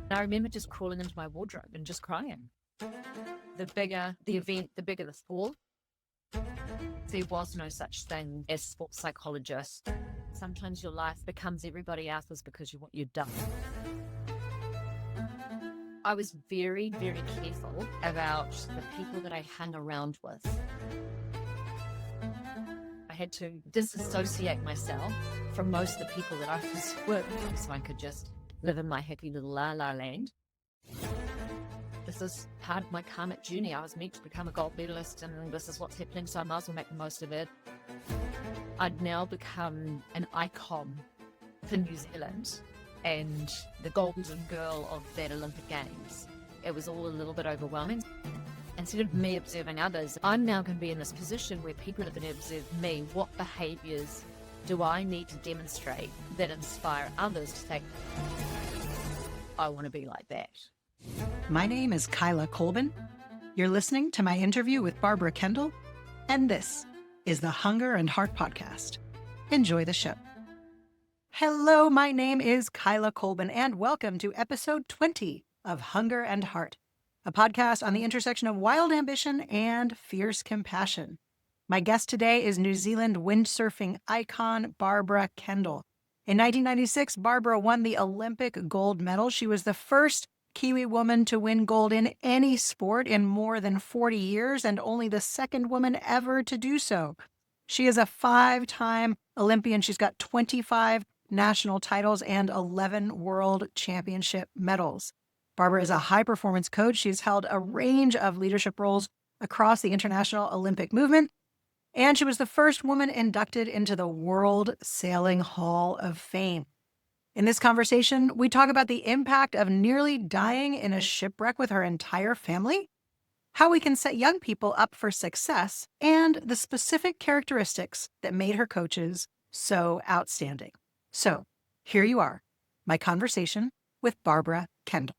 And I remember just crawling into my wardrobe and just crying. The bigger the event, the bigger the fall. There was no such thing as sports psychologist. Sometimes your life becomes everybody else's because of what you've done. I was very, very careful about the people that I hung around with. I had to disassociate myself from most of the people that I was with so I could just live in my happy little la-la land. This is part of my karmic journey. I was meant to become a gold medalist, and this is what's happening, so I might as well make the most of it. I'd now become an icon for New Zealand and the golden girl of that Olympic Games. It was all a little bit overwhelming. Instead of me observing others, I'm now going to be in this position where people are going to observe me. What behaviours do I need to demonstrate that inspire others to think, I want to be like that? My name is Kyla Colbin. You're listening to my interview with Barbara Kendall, and this is the Hunger and Heart Podcast. Enjoy the show. Hello, my name is Kyla Colbin, and welcome to episode 20 of Hunger and Heart, a podcast on the intersection of wild ambition and fierce compassion. My guest today is New Zealand windsurfing icon Barbara Kendall. In 1996, Barbara won the Olympic gold medal. She was the first Kiwi woman to win gold in any sport in more than 40 years and only the second woman ever to do so. She is a 5-time Olympian. She's got 25 national titles and 11 world championship medals. Barbara is a high-performance coach. She's held a range of leadership roles across the international Olympic movement, and she was the first woman inducted into the World Sailing Hall of Fame. In this conversation, we talk about the impact of nearly dying in a shipwreck with her entire family, how we can set young people up for success, and the specific characteristics that made her coaches so outstanding. So here you are, my conversation with Barbara Kendall.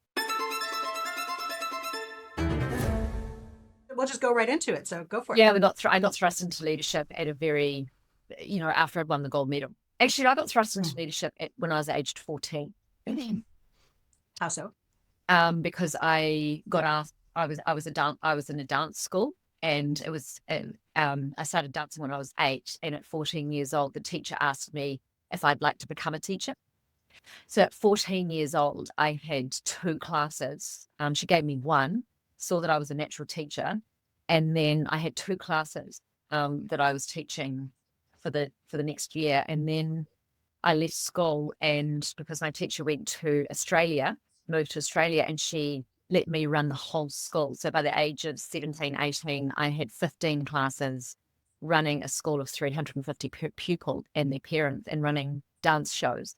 We'll just go right into it. So go for it. Yeah, I got thrust into leadership at a very, after I'd won the gold medal. Actually, I got thrust into leadership when I was aged 14. How so? Because I got asked. I was in a dance school, and it was. I started dancing when I was 8, and at 14 years old, the teacher asked me if I'd like to become a teacher. So at 14 years old, I had 2 classes. She gave me one, saw that I was a natural teacher, and then I had 2 classes that I was teaching for the next year. And then I left school, and because my teacher went to Australia, moved to Australia, and she let me run the whole school. So by the age of 17, 18, I had 15 classes, running a school of 350 pupils and their parents, and running dance shows.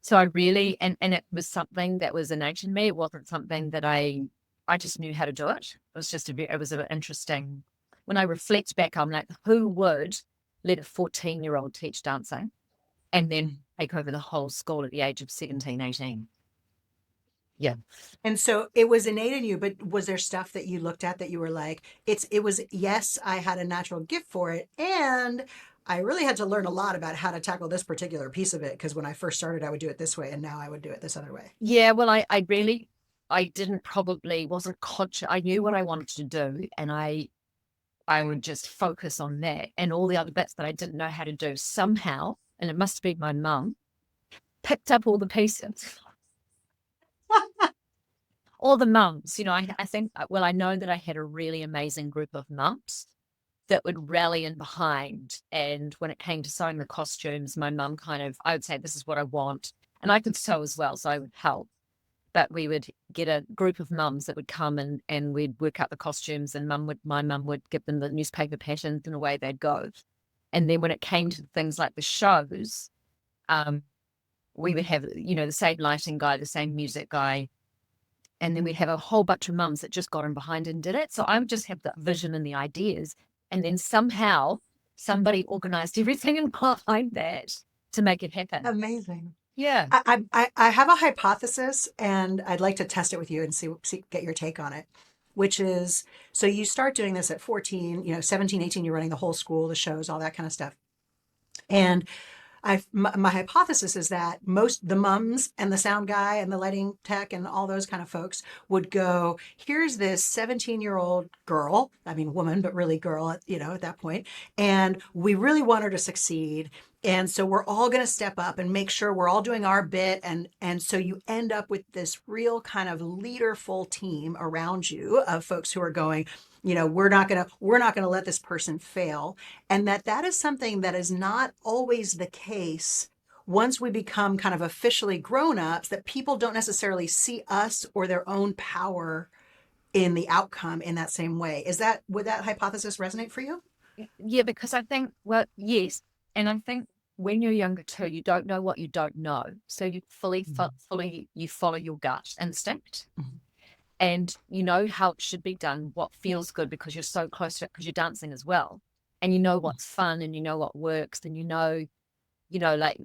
So I really, and it was something that was innate in me. It wasn't something that I just knew how to do it. It was an interesting, when I reflect back, I'm like, who would let a 14-year-old teach dancing and then take over the whole school at the age of 17, 18? Yeah. And so it was innate in you, but was there stuff that you looked at that you were like, yes, I had a natural gift for it, and I really had to learn a lot about how to tackle this particular piece of it, because when I first started, I would do it this way, and now I would do it this other way. Yeah, well, wasn't conscious. I knew what I wanted to do, and I would just focus on that, and all the other bits that I didn't know how to do somehow, and it must have been my mum, picked up all the pieces. All the mums, I think, I know that I had a really amazing group of mums that would rally in behind. And when it came to sewing the costumes, my mum I would say, this is what I want. And I could sew as well, so I would help. But we would get a group of mums that would come and we'd work out the costumes, and my mum would give them the newspaper patterns, and away they'd go. And then when it came to things like the shows, we would have, the same lighting guy, the same music guy. And then we'd have a whole bunch of mums that just got in behind and did it. So I would just have the vision and the ideas. And then somehow somebody organized everything and behind that to make it happen. Amazing. Yeah. I have a hypothesis, and I'd like to test it with you and get your take on it, which is, so you start doing this at 14, 17, 18, you're running the whole school, the shows, all that kind of stuff. And my hypothesis is that the mums and the sound guy and the lighting tech and all those kind of folks would go, here's this 17-year-old girl, I mean, woman, but really girl, at that point. And we really want her to succeed. And so we're all going to step up and make sure we're all doing our bit. And so you end up with this real kind of leaderful team around you of folks who are going, we're not going to let this person fail. And that is something that is not always the case once we become kind of officially grown-ups, that people don't necessarily see us or their own power in the outcome in that same way. Would that hypothesis resonate for you? Yeah, because I think, well, yes. And I think when you're younger too, you don't know what you don't know. So you you follow your gut instinct. Mm-hmm. And you know how it should be done, what feels good, because you're so close to it, because you're dancing as well. And you know what's fun, and you know what works, and you know, like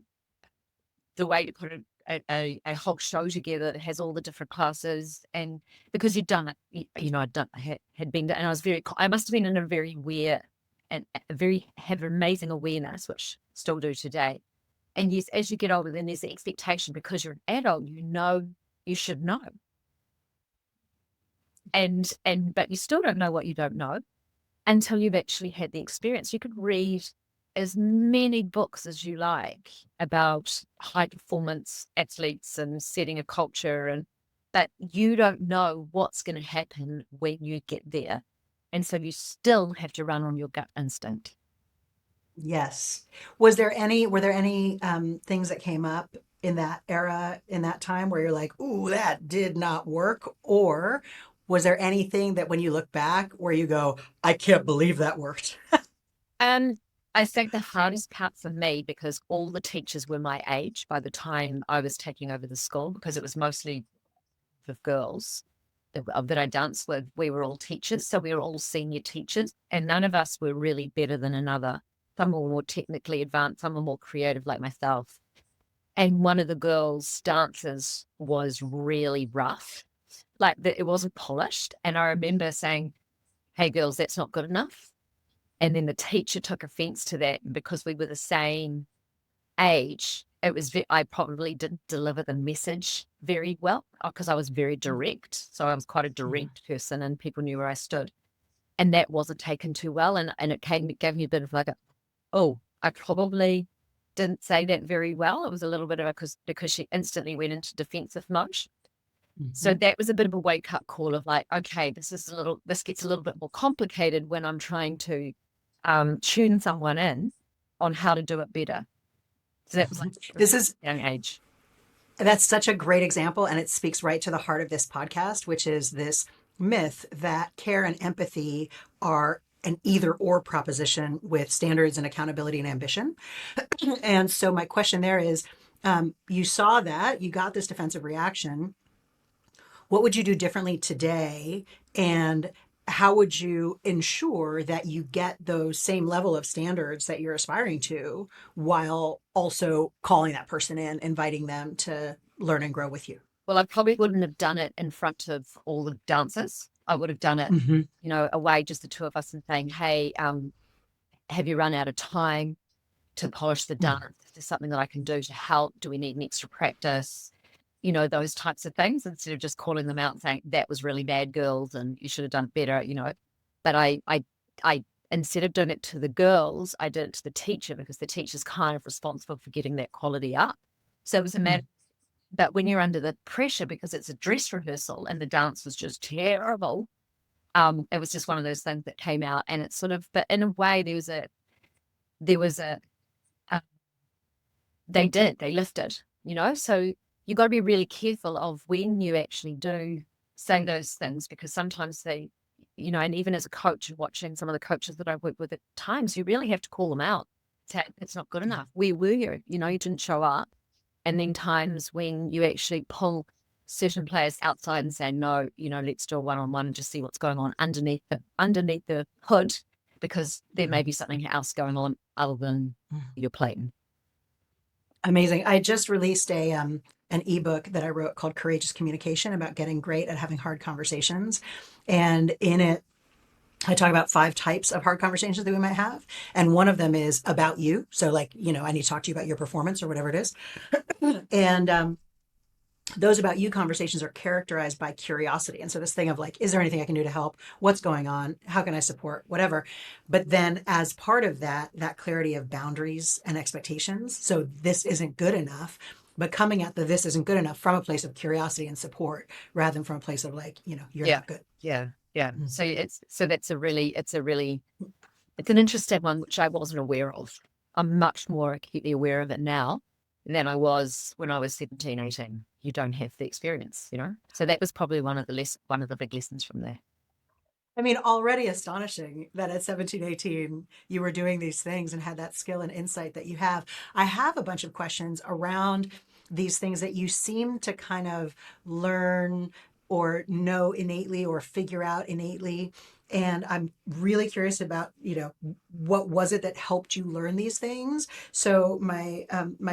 the way to put a whole show together that has all the different classes. And because you've done it, had been, and I must have been in a very aware and have amazing awareness, which still do today. And yes, as you get older, then there's the expectation, because you're an adult, you should know. But you still don't know what you don't know until you've actually had the experience. You could read as many books as you like about high performance athletes and setting a culture, but you don't know what's going to happen when you get there. And so you still have to run on your gut instinct. Yes. Were there any things that came up in that era, in that time, where you're like, ooh, that did not work? Or was there anything that when you look back where you go, I can't believe that worked? I think the hardest part for me, because all the teachers were my age by the time I was taking over the school, because it was mostly the girls that I danced with, we were all teachers. So we were all senior teachers, and none of us were really better than another. Some were more technically advanced, some were more creative like myself. And one of the girls' dances was really rough. Like it wasn't polished. And I remember saying, hey girls, that's not good enough. And then the teacher took offense to that, because we were the same age. I probably didn't deliver the message very well, because I was very direct. So I was quite a direct person, and people knew where I stood. And that wasn't taken too well. And it gave me a bit of like, I probably didn't say that very well. It was a little bit of because she instantly went into defensive mode. So that was a bit of a wake-up call of like, okay, this gets a little bit more complicated when I'm trying to tune someone in on how to do it better. So that was like young age. That's such a great example, and it speaks right to the heart of this podcast, which is this myth that care and empathy are an either or proposition with standards and accountability and ambition. And so my question there is, you saw that, you got this defensive reaction. What would you do differently today? And how would you ensure that you get those same level of standards that you're aspiring to, while also calling that person in, inviting them to learn and grow with you? Well, I probably wouldn't have done it in front of all the dancers. I would have done it, away, just the two of us, and saying, hey, have you run out of time to polish the dance? Is there something that I can do to help? Do we need an extra practice? Those types of things, instead of just calling them out and saying, that was really bad, girls, and you should have done better, But I instead of doing it to the girls, I did it to the teacher, because the teacher's kind of responsible for getting that quality up. So it was a matter, but when you're under the pressure, because it's a dress rehearsal and the dance was just terrible, it was just one of those things that came out, and it's sort of, but in a way, they lifted, so you got to be really careful of when you actually do say those things, because sometimes they, and even as a coach and watching some of the coaches that I work with at times, you really have to call them out. Say, it's not good enough. Where were you? You didn't show up. And then times when you actually pull certain players outside and say, no, let's do a one-on-one and just see what's going on underneath the hood, because there may be something else going on other than your plating. Amazing. I just released an ebook that I wrote called Courageous Communication, about getting great at having hard conversations. And in it, I talk about 5 types of hard conversations that we might have. And one of them is about you. So, like, I need to talk to you about your performance or whatever it is. And those about you conversations are characterized by curiosity. And so, this thing of like, is there anything I can do to help? What's going on? How can I support? Whatever. But then, as part of that, that clarity of boundaries and expectations. So, this isn't good enough. But coming at this isn't good enough from a place of curiosity and support rather than from a place of like, you're Yeah. not good. Yeah. Yeah. Mhm. So it's an interesting one, which I wasn't aware of. I'm much more acutely aware of it now than I was when I was 17, 18. You don't have the experience, So that was probably one of the big lessons from there. I mean, already astonishing that at 17, 18, you were doing these things and had that skill and insight that you have. I have a bunch of questions around these things that you seem to kind of learn or know innately or figure out innately. And I'm really curious about, what was it that helped you learn these things? So my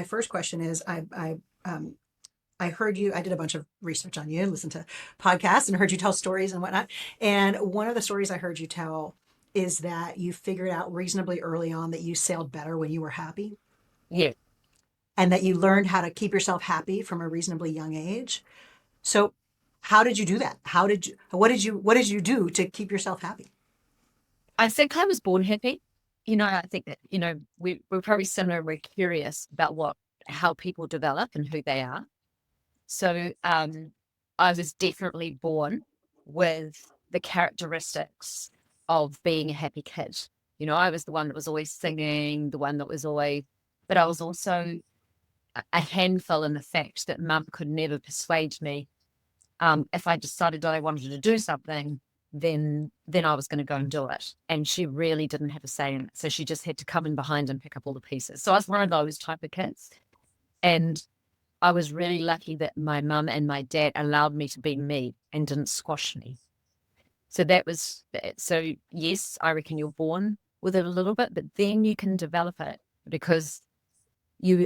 first question is, I heard you, I did a bunch of research on you, listened to podcasts and heard you tell stories and whatnot. And one of the stories I heard you tell is that you figured out reasonably early on that you sailed better when you were happy Yeah. and that you learned how to keep yourself happy from a reasonably young age. So how did you do that? What did you do to keep yourself happy? I think I was born happy. I think that, we're probably similar. We're curious about how people develop and who they are. So I was definitely born with the characteristics of being a happy kid. I was the one that was always singing, the one that was always, but I was also a handful in the fact that mum could never persuade me. If I decided that I wanted to do something, then I was going to go and do it. And she really didn't have a say in it. So she just had to come in behind and pick up all the pieces. So I was one of those type of kids. And I was really lucky that my mum and my dad allowed me to be me and didn't squash me. So yes, I reckon you're born with it a little bit, but then you can develop it because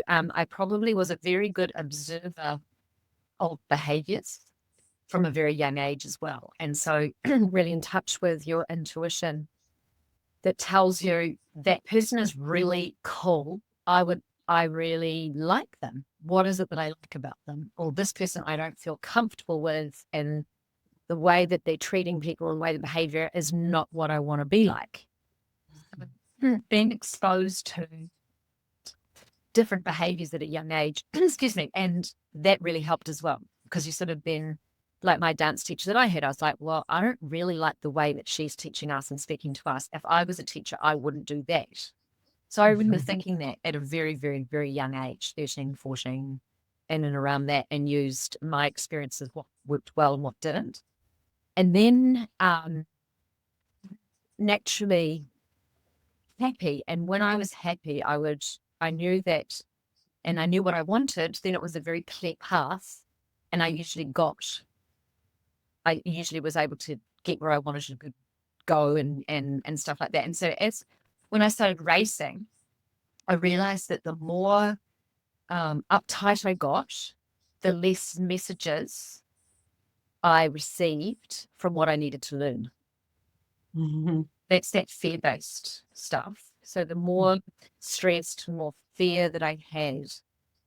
I probably was a very good observer of behaviors from a very young age as well. And so really in touch with your intuition that tells you that person is really cool. I really like them. What is it that I like about them? Or this person I don't feel comfortable with, and the way that they're treating people and the way the behavior is not what I want to be like. Being exposed to different behaviors at a young age, excuse me, and that really helped as well because you sort of then, like my dance teacher that I had, I was like, well, I don't really like the way that she's teaching us and speaking to us. If I was a teacher, I wouldn't do that. So I remember thinking that at a very, very, very young age, 13, 14, in and around that, and used my experiences, what worked well and what didn't. And then naturally happy. And when I was happy, I knew that, and I knew what I wanted, then it was a very clear path. And I usually was able to get where I wanted to go and stuff like that. And so when I started racing, I realized that the more uptight I got, the less messages I received from what I needed to learn. Mm-hmm. That's that fear-based stuff. So the more stressed, more fear that I had,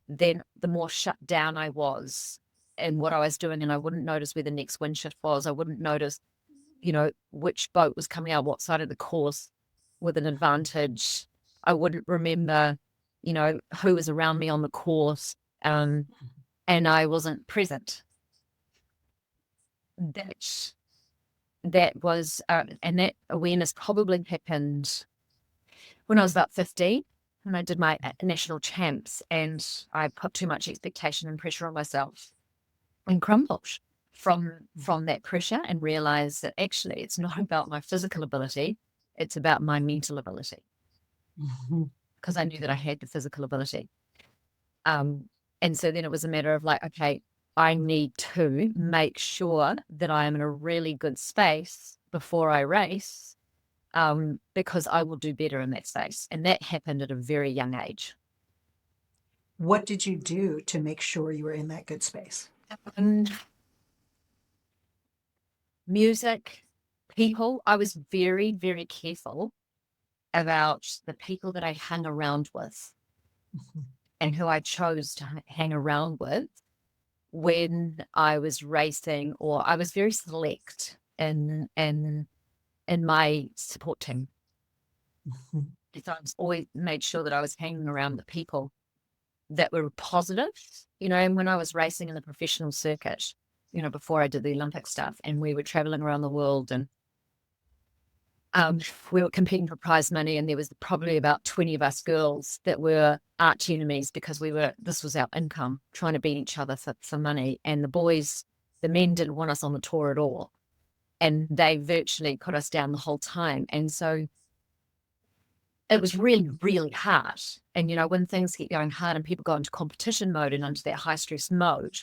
then the more shut down I was in what I was doing. And I wouldn't notice where the next wind shift was. I wouldn't notice, which boat was coming out, what side of the course with an advantage. I wouldn't remember, who was around me on the course. And I wasn't present. That was, and that awareness probably happened when I was about 15, when I did my national champs, and I put too much expectation and pressure on myself and crumbled from that pressure and realized that actually it's not about my physical ability, it's about my mental ability. Because I knew that I had the physical ability. And so then it was a matter of like, okay, I need to make sure that I am in a really good space before I race, because I will do better in that space. And that happened at a very young age. What did you do to make sure you were in that good space? Music, people, I was very, very careful about the people that I hung around with and who I chose to hang around with when I was racing, or I was very select in my support team. So I was always made sure that I was hanging around the people that were positive, and when I was racing in the professional circuit, before I did the Olympic stuff, and we were traveling around the world, and we were competing for prize money, and there was probably about 20 of us girls that were arch enemies because this was our income, trying to beat each other for money. And the men didn't want us on the tour at all. And they virtually put us down the whole time. And so it was really, really hard. And, when things get going hard and people go into competition mode and into that high stress mode,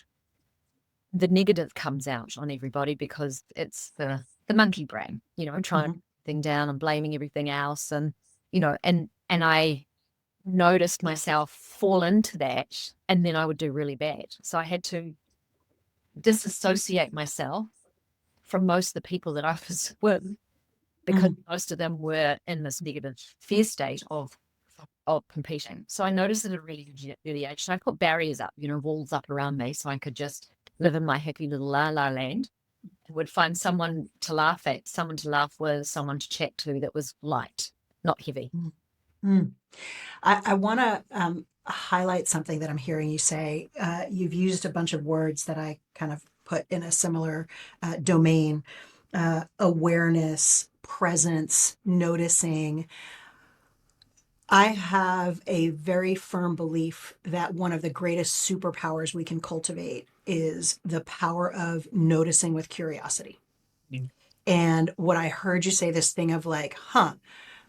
the negative comes out on everybody because it's the monkey brain, trying to thing down and blaming everything else. And, and I noticed myself fall into that, and then I would do really bad. So I had to disassociate myself from most of the people that I was with, because most of them were in this negative fear state of competing. So I noticed at a really early age, so I put barriers up, walls up around me, so I could just live in my happy little la land. I would find someone to laugh at, someone to laugh with, someone to chat to that was light, not heavy. I want to highlight something that I'm hearing you say. You've used a bunch of words that I kind of put in a similar domain: awareness, presence, noticing. I have a very firm belief that one of the greatest superpowers we can cultivate is the power of noticing with curiosity. And what I heard you say, this thing of like,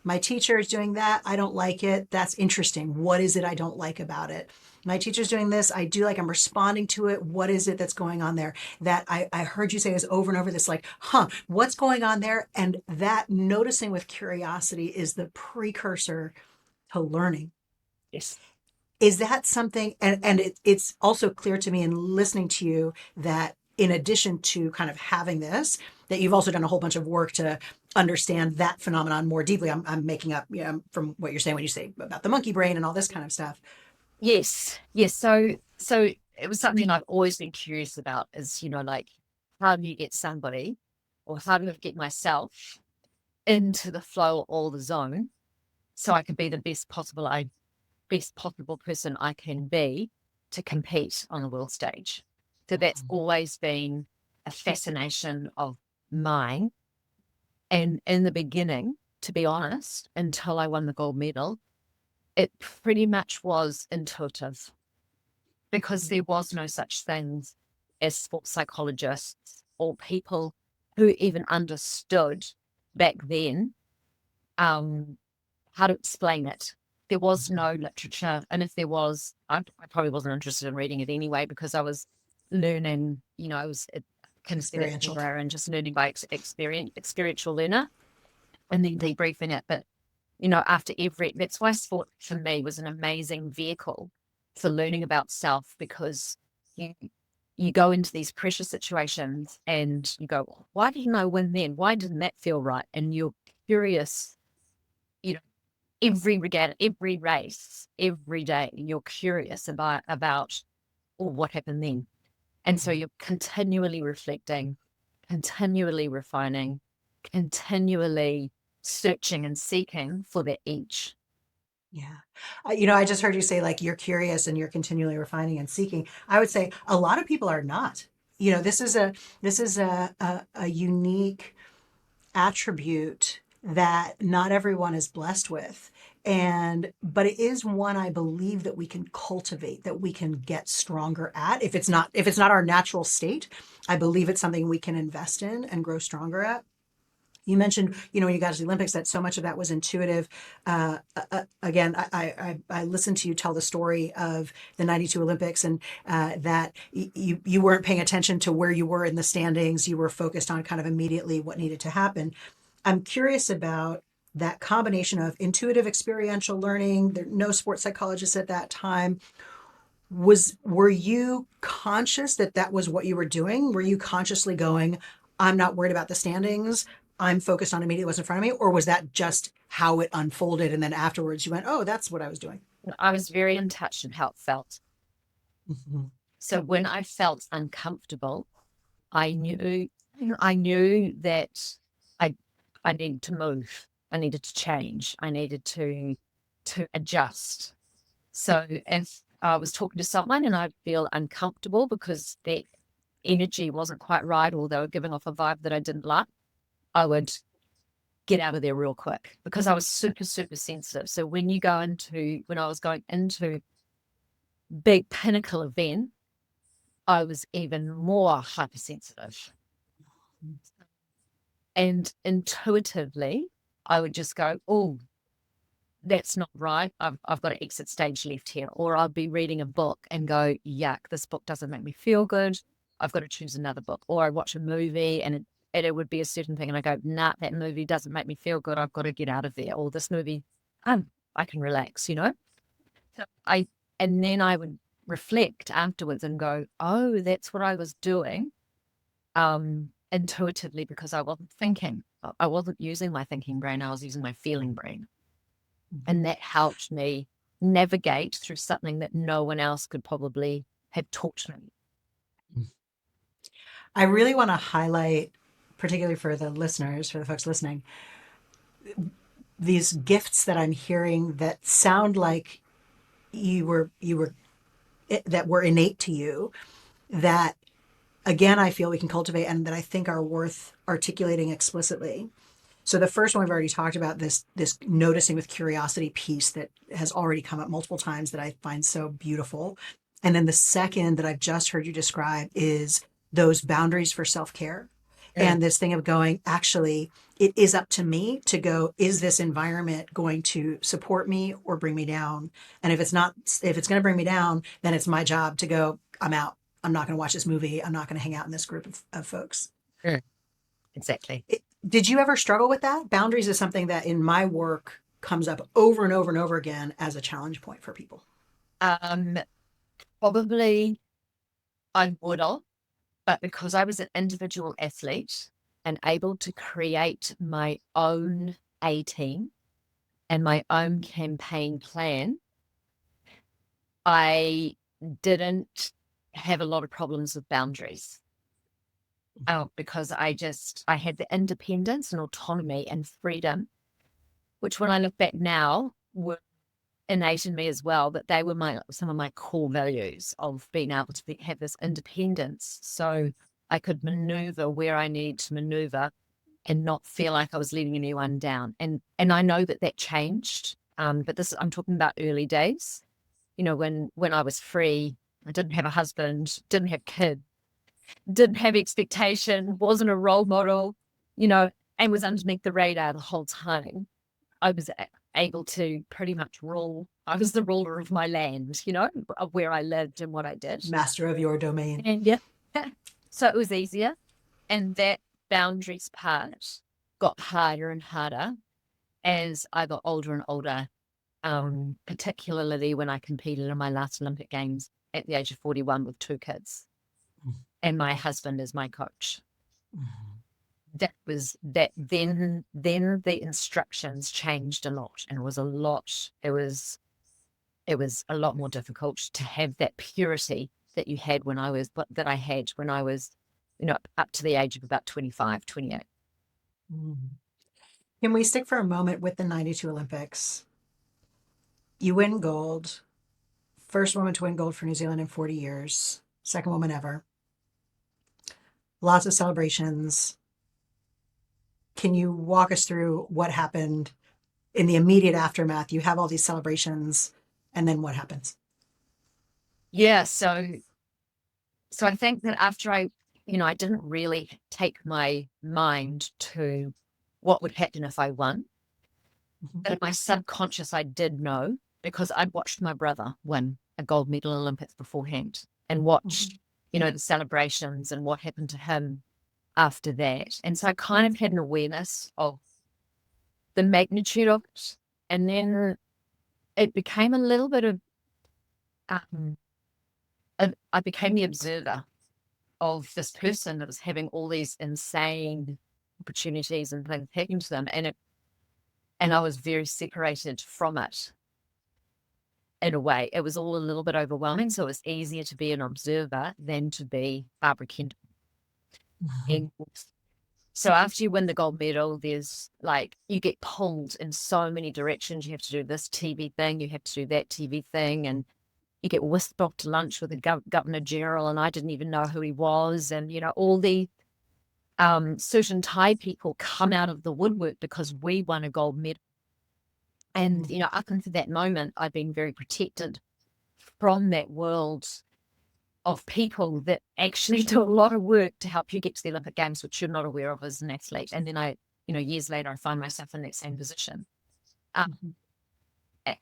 my teacher is doing that. I don't like it. That's interesting. What is it I don't like about it? My teacher's doing this. I do like, I'm responding to it. What is it that's going on there? That I heard you say this over and over, this like, what's going on there? And that noticing with curiosity is the precursor to learning. Yes. Is that something, and it's also clear to me in listening to you that in addition to kind of having this, that you've also done a whole bunch of work to understand that phenomenon more deeply. I'm making up, from what you're saying when you say about the monkey brain and all this kind of stuff. Yes. So it was something I've always been curious about, is, like, how do you get somebody, or how do I get myself into the flow or the zone so I can be the best possible person I can be to compete on the world stage. So that's always been a fascination of mine. And in the beginning, to be honest, until I won the gold medal, it pretty much was intuitive, because there was no such things as sports psychologists or people who even understood back then how to explain it. There was no literature, and if there was, I probably wasn't interested in reading it anyway, because I was learning, I was Experiential. and just learning by experiential learner, and then debriefing it. But after that's why sport for me was an amazing vehicle for learning about self, because you go into these pressure situations and you go, why didn't I win then? Why didn't that feel right? And you're curious, every regatta, every race, every day, you're curious about what happened then. And so you're continually reflecting, continually refining, continually searching and seeking for the each. Yeah. I just heard you say, like, you're curious and you're continually refining and seeking. I would say a lot of people are not. This is a unique attribute that not everyone is blessed with. But it is one I believe that we can cultivate, that we can get stronger at. If it's not our natural state, I believe it's something we can invest in and grow stronger at. You mentioned, when you got to the Olympics, that so much of that was intuitive. Again, I listened to you tell the story of the '92 Olympics, and that you weren't paying attention to where you were in the standings. You were focused on kind of immediately what needed to happen. I'm curious about that combination of intuitive experiential learning. There were no sports psychologists at that time. Were you conscious that was what you were doing? Were you consciously going, I'm not worried about the standings. I'm focused on immediately what's in front of me? Or was that just how it unfolded? And then afterwards you went, oh, that's what I was doing. I was very in touch with how it felt. Mm-hmm. So when I felt uncomfortable, I knew that I I needed to move. I needed to change. I needed to adjust. So if I was talking to someone and I'd feel uncomfortable because their energy wasn't quite right, or they were giving off a vibe that I didn't like, I would get out of there real quick, because I was super, super sensitive. So when I was going into big pinnacle event, I was even more hypersensitive. And intuitively, I would just go, oh, that's not right. I've got an exit stage left here. Or I'll be reading a book and go, yuck, this book doesn't make me feel good. I've got to choose another book. Or I watch a movie and it would be a certain thing. And I go, nah, that movie doesn't make me feel good. I've got to get out of there. Or this movie, I can relax, you know? So and then I would reflect afterwards and go, oh, that's what I was doing intuitively, because I wasn't thinking. I wasn't using my thinking brain. I was using my feeling brain. And that helped me navigate through something that no one else could probably have taught me. I really want to highlight, particularly for the listeners, for the folks listening, these gifts that I'm hearing that sound like you were that were innate to you, that again I feel we can cultivate and that I think are worth articulating explicitly. So the first one we've already talked about, this noticing with curiosity piece that has already come up multiple times that I find so beautiful. And then the second that I've just heard you describe is those boundaries for self-care. And this thing of going, actually, it is up to me to go, is this environment going to support me or bring me down? And if it's going to bring me down, then it's my job to go, I'm out. I'm not going to watch this movie. I'm not going to hang out in this group of folks. Exactly. Did you ever struggle with that? Boundaries is something that in my work comes up over and over and over again as a challenge point for people. Probably I would have, but because I was an individual athlete and able to create my own A team and my own campaign plan, I didn't have a lot of problems with boundaries. Because I had the independence and autonomy and freedom, which when I look back now were innate in me as well, but they were some of my core values of being able to have this independence, so I could maneuver where I need to maneuver and not feel like I was letting anyone down. And I know that changed, but I'm talking about early days, when I was free. I didn't have a husband, didn't have kids, didn't have expectation, wasn't a role model, and was underneath the radar the whole time. I was able to pretty much rule. I was the ruler of my land, of where I lived and what I did. Master of your domain. And yeah. So it was easier. And that boundaries part got harder and harder as I got older and older, particularly when I competed in my last Olympic Games at the age of 41 with 2 kids. And my husband is my coach. Then the instructions changed a lot, and it was a lot more difficult to have that purity that you had that I had when I was, up to the age of about 25, 28. Can we stick for a moment with the 92 Olympics? You win gold. First woman to win gold for New Zealand in 40 years. Second woman ever. Lots of celebrations. Can you walk us through what happened in the immediate aftermath? You have all these celebrations, and then what happens? Yeah, so I think that after I didn't really take my mind to what would happen if I won. But in my subconscious, I did know, because I'd watched my brother win a gold medal Olympics beforehand and watched, the celebrations and what happened to him after that. And so I kind of had an awareness of the magnitude of it. And then it became a little bit of, I became the observer of this person that was having all these insane opportunities and things happening to them. And I was very separated from it in a way. It was all a little bit overwhelming. So it was easier to be an observer than to be Barbara Kendall. And so after you win the gold medal, there's like, you get pulled in so many directions. You have to do this TV thing, you have to do that TV thing, and you get whisked off to lunch with the Governor General, and I didn't even know who he was. And, all the suit and tie people come out of the woodwork because we won a gold medal. And, up until that moment, I've been very protected from that world of people that actually do a lot of work to help you get to the Olympic Games, which you're not aware of as an athlete. And then years later, I find myself in that same position.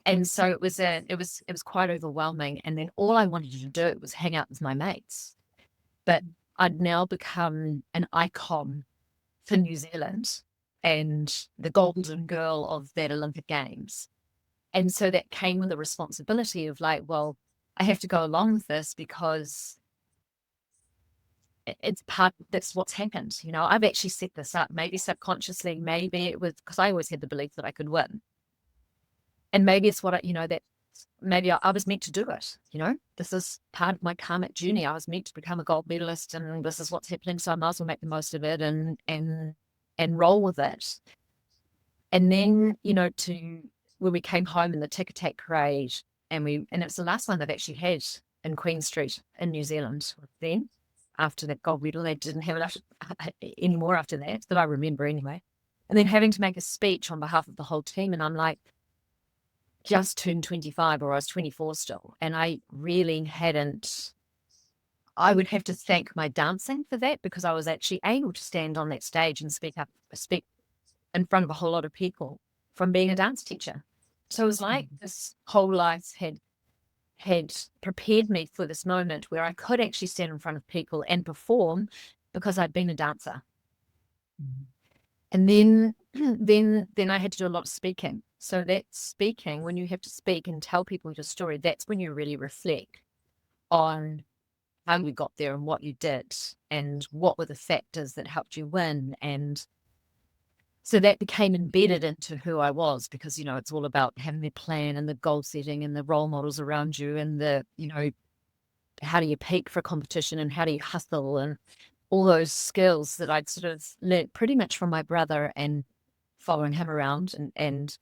And so it was quite overwhelming. And then all I wanted to do was hang out with my mates. But I'd now become an icon for New Zealand and the golden girl of that Olympic Games. And so that came with the responsibility of like, well, I have to go along with this because that's what's happened. I've actually set this up, maybe subconsciously, maybe it was because I always had the belief that I could win. And maybe it's what maybe I was meant to do it. This is part of my karmic journey. I was meant to become a gold medalist, and this is what's happening. So I might as well make the most of it and roll with it. And then, when we came home in the Tic Tac parade, and it's the last one they've actually had in Queen Street in New Zealand then. After that gold medal, they didn't have enough anymore after that I remember anyway. And then having to make a speech on behalf of the whole team, and I'm like, just turned 25, or I was 24 still. And I really I would have to thank my dancing for that, because I was actually able to stand on that stage and speak in front of a whole lot of people from being a dance teacher. So it was like this whole life had prepared me for this moment where I could actually stand in front of people and perform because I'd been a dancer. And then I had to do a lot of speaking. So that speaking, when you have to speak and tell people your story, that's when you really reflect on how you got there and what you did and what were the factors that helped you win. And so that became embedded into who I was, because, it's all about having the plan and the goal setting and the role models around you and the, how do you peak for competition and how do you hustle and all those skills that I'd sort of learned pretty much from my brother and following him around and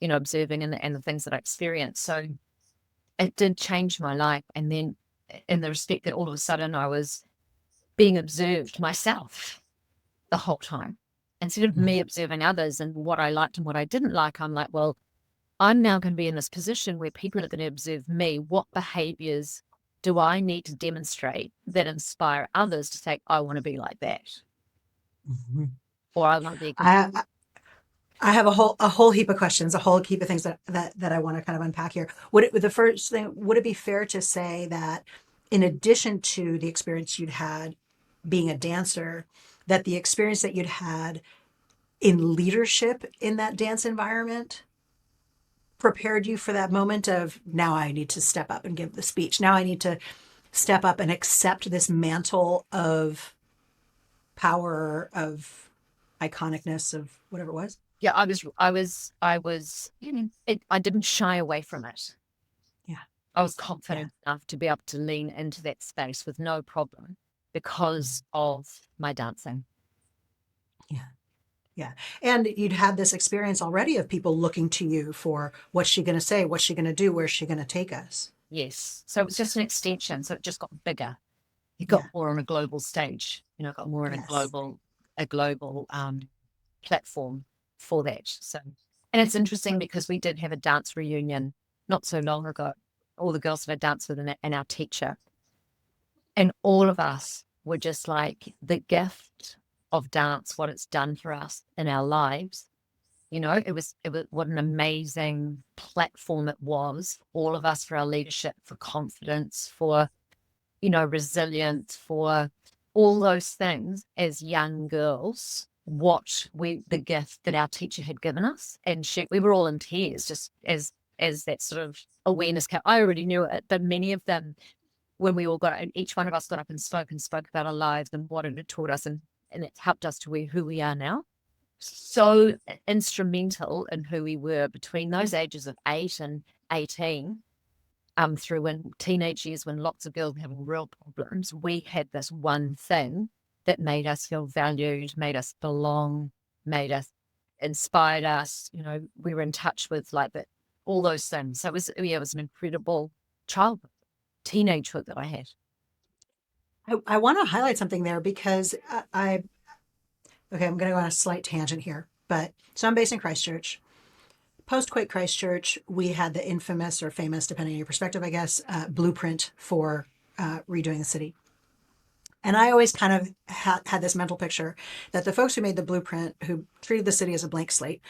observing and the things that I experienced. So it did change my life. And then in the respect that all of a sudden I was being observed myself the whole time. Instead of me observing others and what I liked and what I didn't like, I'm like, well, I'm now going to be in this position where people are going to observe me. What behaviors do I need to demonstrate that inspire others to say, I want to be like that? Or I want to be. I have a whole heap of questions, a whole heap of things that I want to kind of unpack here. Would it be fair to say that in addition to the experience you'd had being a dancer, that the experience that you'd had in leadership in that dance environment prepared you for that moment of, now I need to step up and give the speech. Now I need to step up and accept this mantle of power, of iconicness, of whatever it was? Yeah, I didn't shy away from it. Yeah. I was confident enough to be able to lean into that space with no problem because of my dancing. Yeah. Yeah. And you'd had this experience already of people looking to you for what's she going to say? What's she going to do? Where's she going to take us? Yes. So it was just an extension. So it just got bigger. It got more on a global stage, got more on a global platform for that. So, and it's interesting because we did have a dance reunion not so long ago, all the girls that I danced with and our teacher. And all of us were just like, the gift of dance, what it's done for us in our lives. It was what an amazing platform it was. All of us, for our leadership, for confidence, for, resilience, for all those things as young girls, the gift that our teacher had given us. And we were all in tears just as that sort of awareness came. I already knew it, but many of them, when we all each one of us got up and spoke about our lives and what it had taught us. And and it's helped us to who we are now. So instrumental in who we were between those ages of 8 and 18, through when teenage years, when lots of girls were having real problems. We had this one thing that made us feel valued, made us belong, made us, inspired us. We were in touch with all those things. So it was an incredible childhood, teenagehood that I had. I want to highlight something there because okay, I'm going to go on a slight tangent here. So I'm based in Christchurch. Post-quake Christchurch, we had the infamous or famous, depending on your perspective, I guess, blueprint for redoing the city. And I always kind of had this mental picture that the folks who made the blueprint, who treated the city as a blank slate,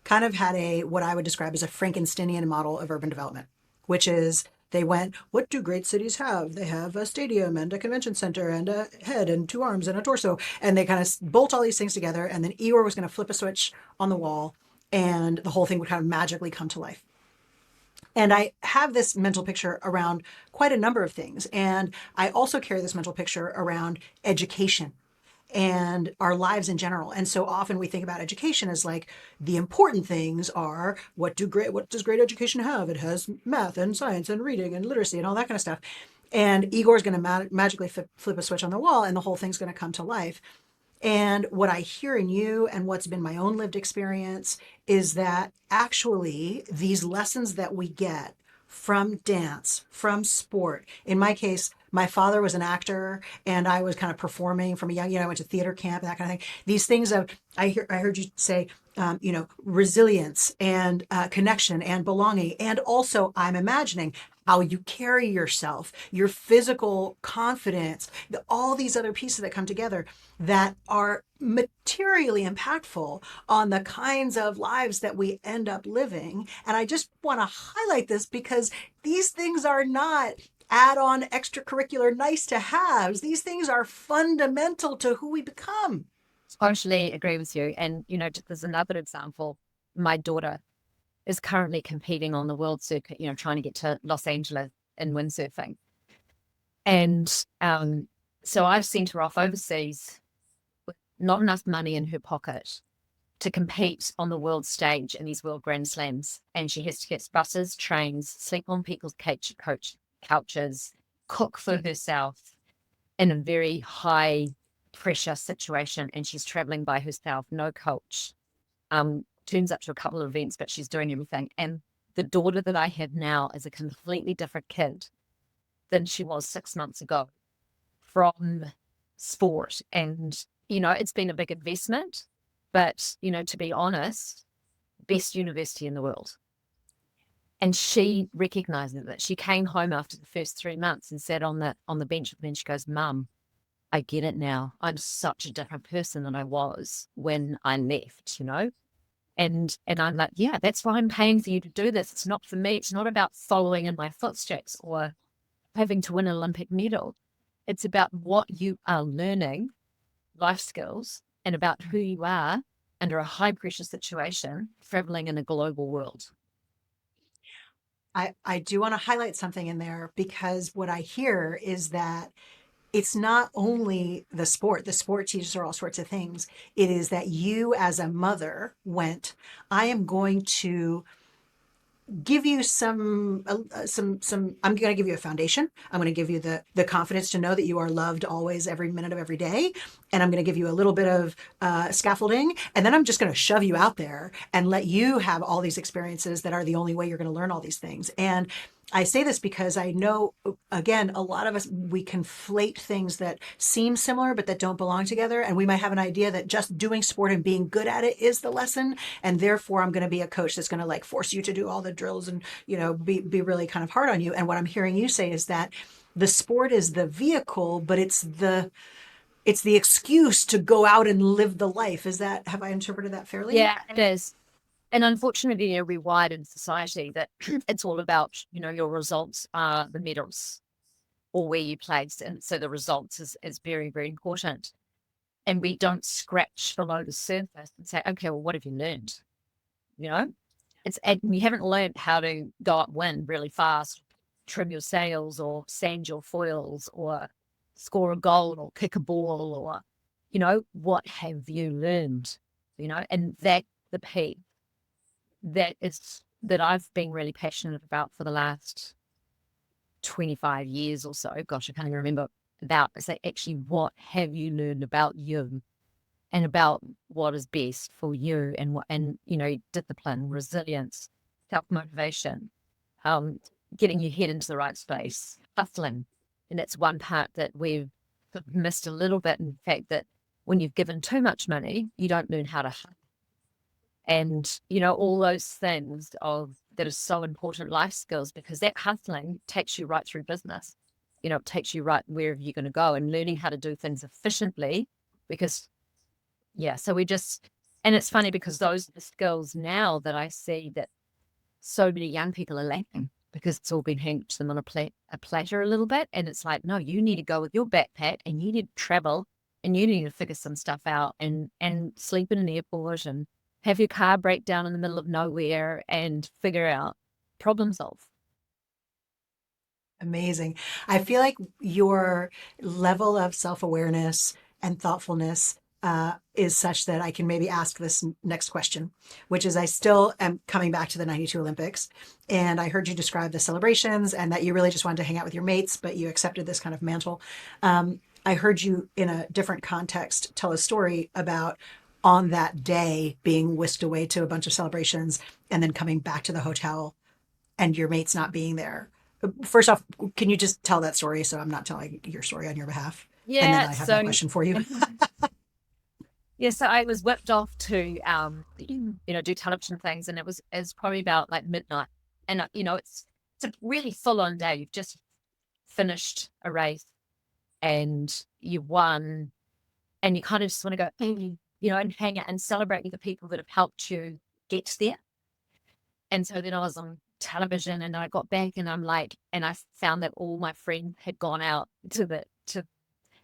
kind of had what I would describe as a Frankensteinian model of urban development, which is they went, what do great cities have? They have a stadium and a convention center and a head and 2 arms and a torso. And they kind of bolt all these things together. And then Eeyore was going to flip a switch on the wall and the whole thing would kind of magically come to life. And I have this mental picture around quite a number of things. And I also carry this mental picture around education and our lives in general. And so often we think about education as like the important things are what does great education have? It has math and science and reading and literacy and all that kind of stuff. And Igor's going to magically flip a switch on the wall and the whole thing's going to come to life. And what I hear in you and what's been my own lived experience is that actually these lessons that we get from dance, from sport, in my case, my father was an actor and I was kind of performing from a young, I went to theater camp and that kind of thing. These things I heard you say, resilience and connection and belonging. And also I'm imagining how you carry yourself, your physical confidence, all these other pieces that come together that are materially impactful on the kinds of lives that we end up living. And I just want to highlight this because these things are not add-on extracurricular nice to haves. These things are fundamental to who we become. Totally agree with you. And, there's another example. My daughter is currently competing on the world circuit, trying to get to Los Angeles in windsurfing. And so I've sent her off overseas with not enough money in her pocket to compete on the world stage in these world grand slams. And she has to get buses, trains, sleep on people's couches, cook for herself in a very high pressure situation. And she's traveling by herself, no coach. Turns up to a couple of events, but she's doing everything. And the daughter that I have now is a completely different kid than she was 6 months ago from sport. And, it's been a big investment, but, to be honest, best university in the world. And she recognizes that. She came home after the first 3 months and sat on the bench with me and she goes, Mum, I get it now. I'm such a different person than I was when I left, And I'm like, yeah, that's why I'm paying for you to do this. It's not for me. It's not about following in my footsteps or having to win an Olympic medal. It's about what you are learning, life skills, and about who you are under a high pressure situation, traveling in a global world. I do want to highlight something in there because what I hear is that it's not only the sport teaches her all sorts of things. It is that you as a mother I am going to give you I'm going to give you a foundation. I'm going to give you the confidence to know that you are loved always, every minute of every day. And I'm going to give you a little bit of scaffolding. And then I'm just going to shove you out there and let you have all these experiences that are the only way you're going to learn all these things. And I say this because I know, again, a lot of us, we conflate things that seem similar, but that don't belong together. And we might have an idea that just doing sport and being good at it is the lesson. And therefore, I'm going to be a coach that's going to force you to do all the drills and, be really kind of hard on you. And what I'm hearing you say is that the sport is the vehicle, but it's the excuse to go out and live the life. Have I interpreted that fairly? Yeah, it is. And unfortunately, we're wired in society that it's all about, your results are the medals or where you placed. And so the results is very, very important. And we don't scratch below the surface and say, okay, well, what have you learned? You haven't learned how to go upwind really fast, trim your sails or sand your foils or score a goal or kick a ball or what have you learned? And that the piece that I've been really passionate about for the last 25 years or so. Gosh, I can't even remember about. Is that actually what have you learned about you and about what is best for you and discipline, resilience, self-motivation, getting your head into the right space, hustling. And that's one part that we've sort of missed a little bit, in the fact that when you've given too much money, you don't learn how to hustle. And, all those things that are so important life skills, because that hustling takes you right through business. It takes you right wherever you're going to go, and learning how to do things efficiently, because, so and it's funny because those are the skills now that I see that so many young people are lacking, because it's all been handed to them on a platter a little bit. And it's like, no, you need to go with your backpack and you need to travel and you need to figure some stuff out and sleep in an airport and have your car break down in the middle of nowhere and figure out, problem solve. Amazing. I feel like your level of self-awareness and thoughtfulness is such that I can maybe ask this next question, which is, I still am coming back to the 92 Olympics. And I heard you describe the celebrations and that you really just wanted to hang out with your mates, but you accepted this kind of mantle. I heard you in a different context tell a story about on that day being whisked away to a bunch of celebrations and then coming back to the hotel and your mates not being there. First off, can you just tell that story so I'm not telling your story on your behalf? Yeah. And then I have a question for you. Yeah, so I was whipped off to, do television things, and it was probably about like midnight. And, it's a really full on day. You've just finished a race and you won, and you kind of just want to go, and hang out and celebrate with the people that have helped you get there. And so then I was on television and I got back and I'm like, and I found that all my friends had gone out to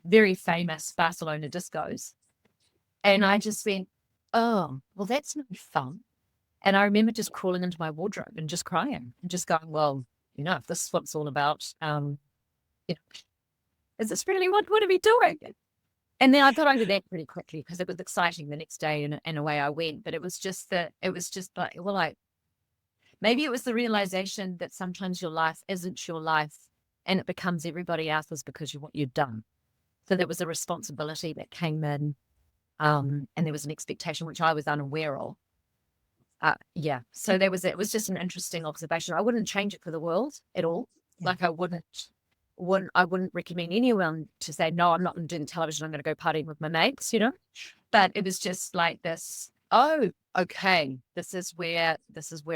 very famous Barcelona discos. And I just went, oh, well, that's not fun. And I remember just crawling into my wardrobe and just crying and just going, well, if this is what it's all about, is this really what are we doing? And then I got over that pretty quickly because it was exciting the next day and away I went. But it was just like, well, maybe it was the realization that sometimes your life isn't your life and it becomes everybody else's because of what you've done. So there was a responsibility that came in, and there was an expectation which I was unaware of. So it was just an interesting observation. I wouldn't change it for the world at all. Yeah. Like I wouldn't recommend anyone to say, no, I'm not going to do the television. I'm going to go partying with my mates, But it was just like this, oh, okay, this is where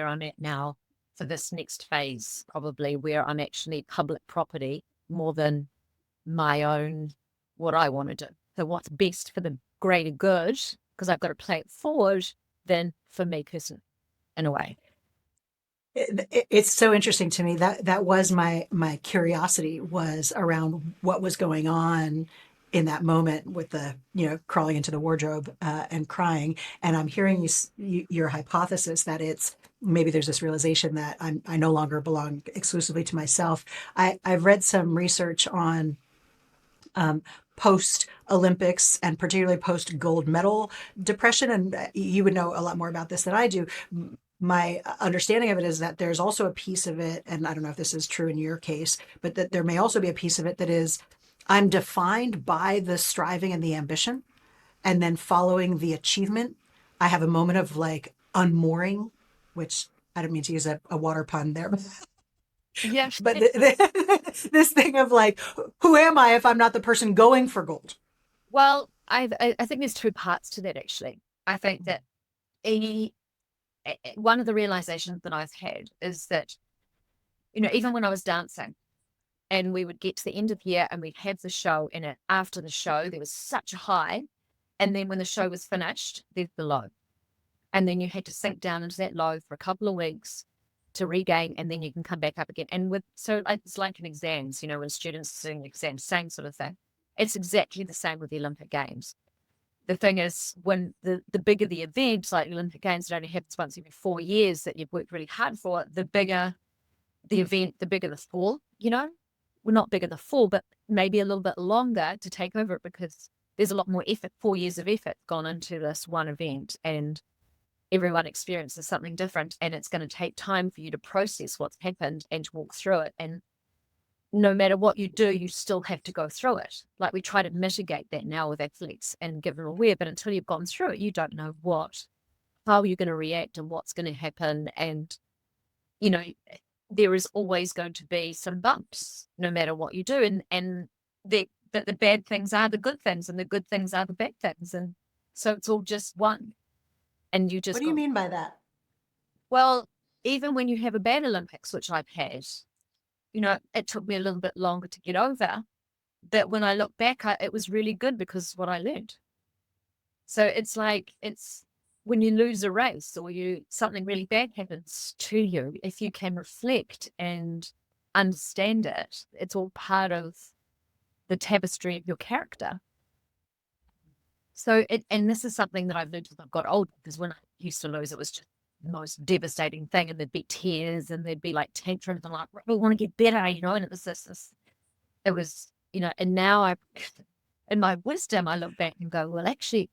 I'm at now for this next phase, probably where I'm actually public property more than my own, what I want to do. So what's best for the greater good, because I've got to play it forward, than for me personally, in a way. It's so interesting to me that was my curiosity was around what was going on in that moment with the crawling into the wardrobe and crying. And I'm hearing your hypothesis that it's maybe there's this realization that I no longer belong exclusively to myself. I've read some research on post Olympics and particularly post gold medal depression, and you would know a lot more about this than I do. My understanding of it is that there's also a piece of it, and I don't know if this is true in your case, but that there may also be a piece of it that is, I'm defined by the striving and the ambition, and then following the achievement, I have a moment of like unmooring, which I don't mean to use a water pun there. Yes. But this thing of like, who am I if I'm not the person going for gold? Well, I think there's two parts to that, actually. I think that one of the realizations that I've had is that, even when I was dancing and we would get to the end of the year and we'd have the show, and after the show, there was such a high. And then when the show was finished, there's the low. And then you had to sink down into that low for a couple of weeks to regain, and then you can come back up again. And so it's like in exams, when students are doing exams, same sort of thing. It's exactly the same with the Olympic Games. The thing is, when the bigger the event, like the Olympic Games, that only happens once every 4 years that you've worked really hard for, the bigger the event, the bigger the fall, Well, not bigger the fall, but maybe a little bit longer to take over it, because there's a lot more effort, 4 years of effort gone into this one event, and everyone experiences something different, and it's going to take time for you to process what's happened and to walk through it. And no matter what you do, you still have to go through it. Like, we try to mitigate that now with athletes and give them aware, but until you've gone through it, you don't know how you're going to react and what's going to happen. And, you know, there is always going to be some bumps no matter what you do. And the bad things are the good things, and the good things are the bad things. And so it's all just one. And you just What do you mean by that? Well, even when you have a bad Olympics, which I've had, it took me a little bit longer to get over. But when I look back, it was really good because of what I learned. So it's like, it's when you lose a race or something really bad happens to you, if you can reflect and understand it, it's all part of the tapestry of your character. So and this is something that I've learned as I've got older, because when I used to lose, it was just the most devastating thing, and there'd be tears and there'd be like tantrums and like, I want to get better, and it was this, it was, and now in my wisdom, I look back and go, well, actually,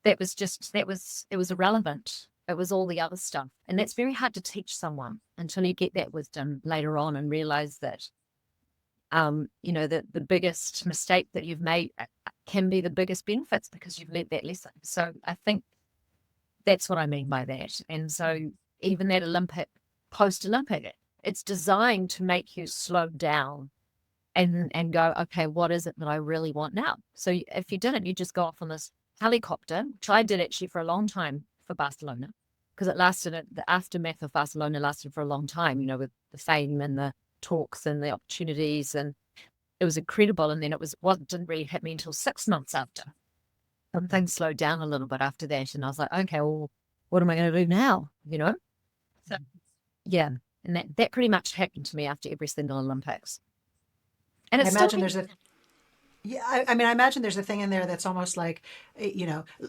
it was irrelevant. It was all the other stuff. And that's very hard to teach someone until you get that wisdom later on and realize that, the biggest mistake that you've made can be the biggest benefits because you've learned that lesson. So I think that's what I mean by that. And so even that post-Olympic, it's designed to make you slow down and go, okay, what is it that I really want now? So if you didn't, you just go off on this helicopter, which I did actually for a long time for Barcelona, because the aftermath of Barcelona lasted for a long time, with the fame and the talks and the opportunities, and it was incredible. And then didn't really hit me until 6 months after. Things slowed down a little bit after that, and I was like, okay, well, what am I going to do now? So yeah, and that pretty much happened to me after every single Olympics. And it's I mean, I imagine there's a thing in there that's almost like,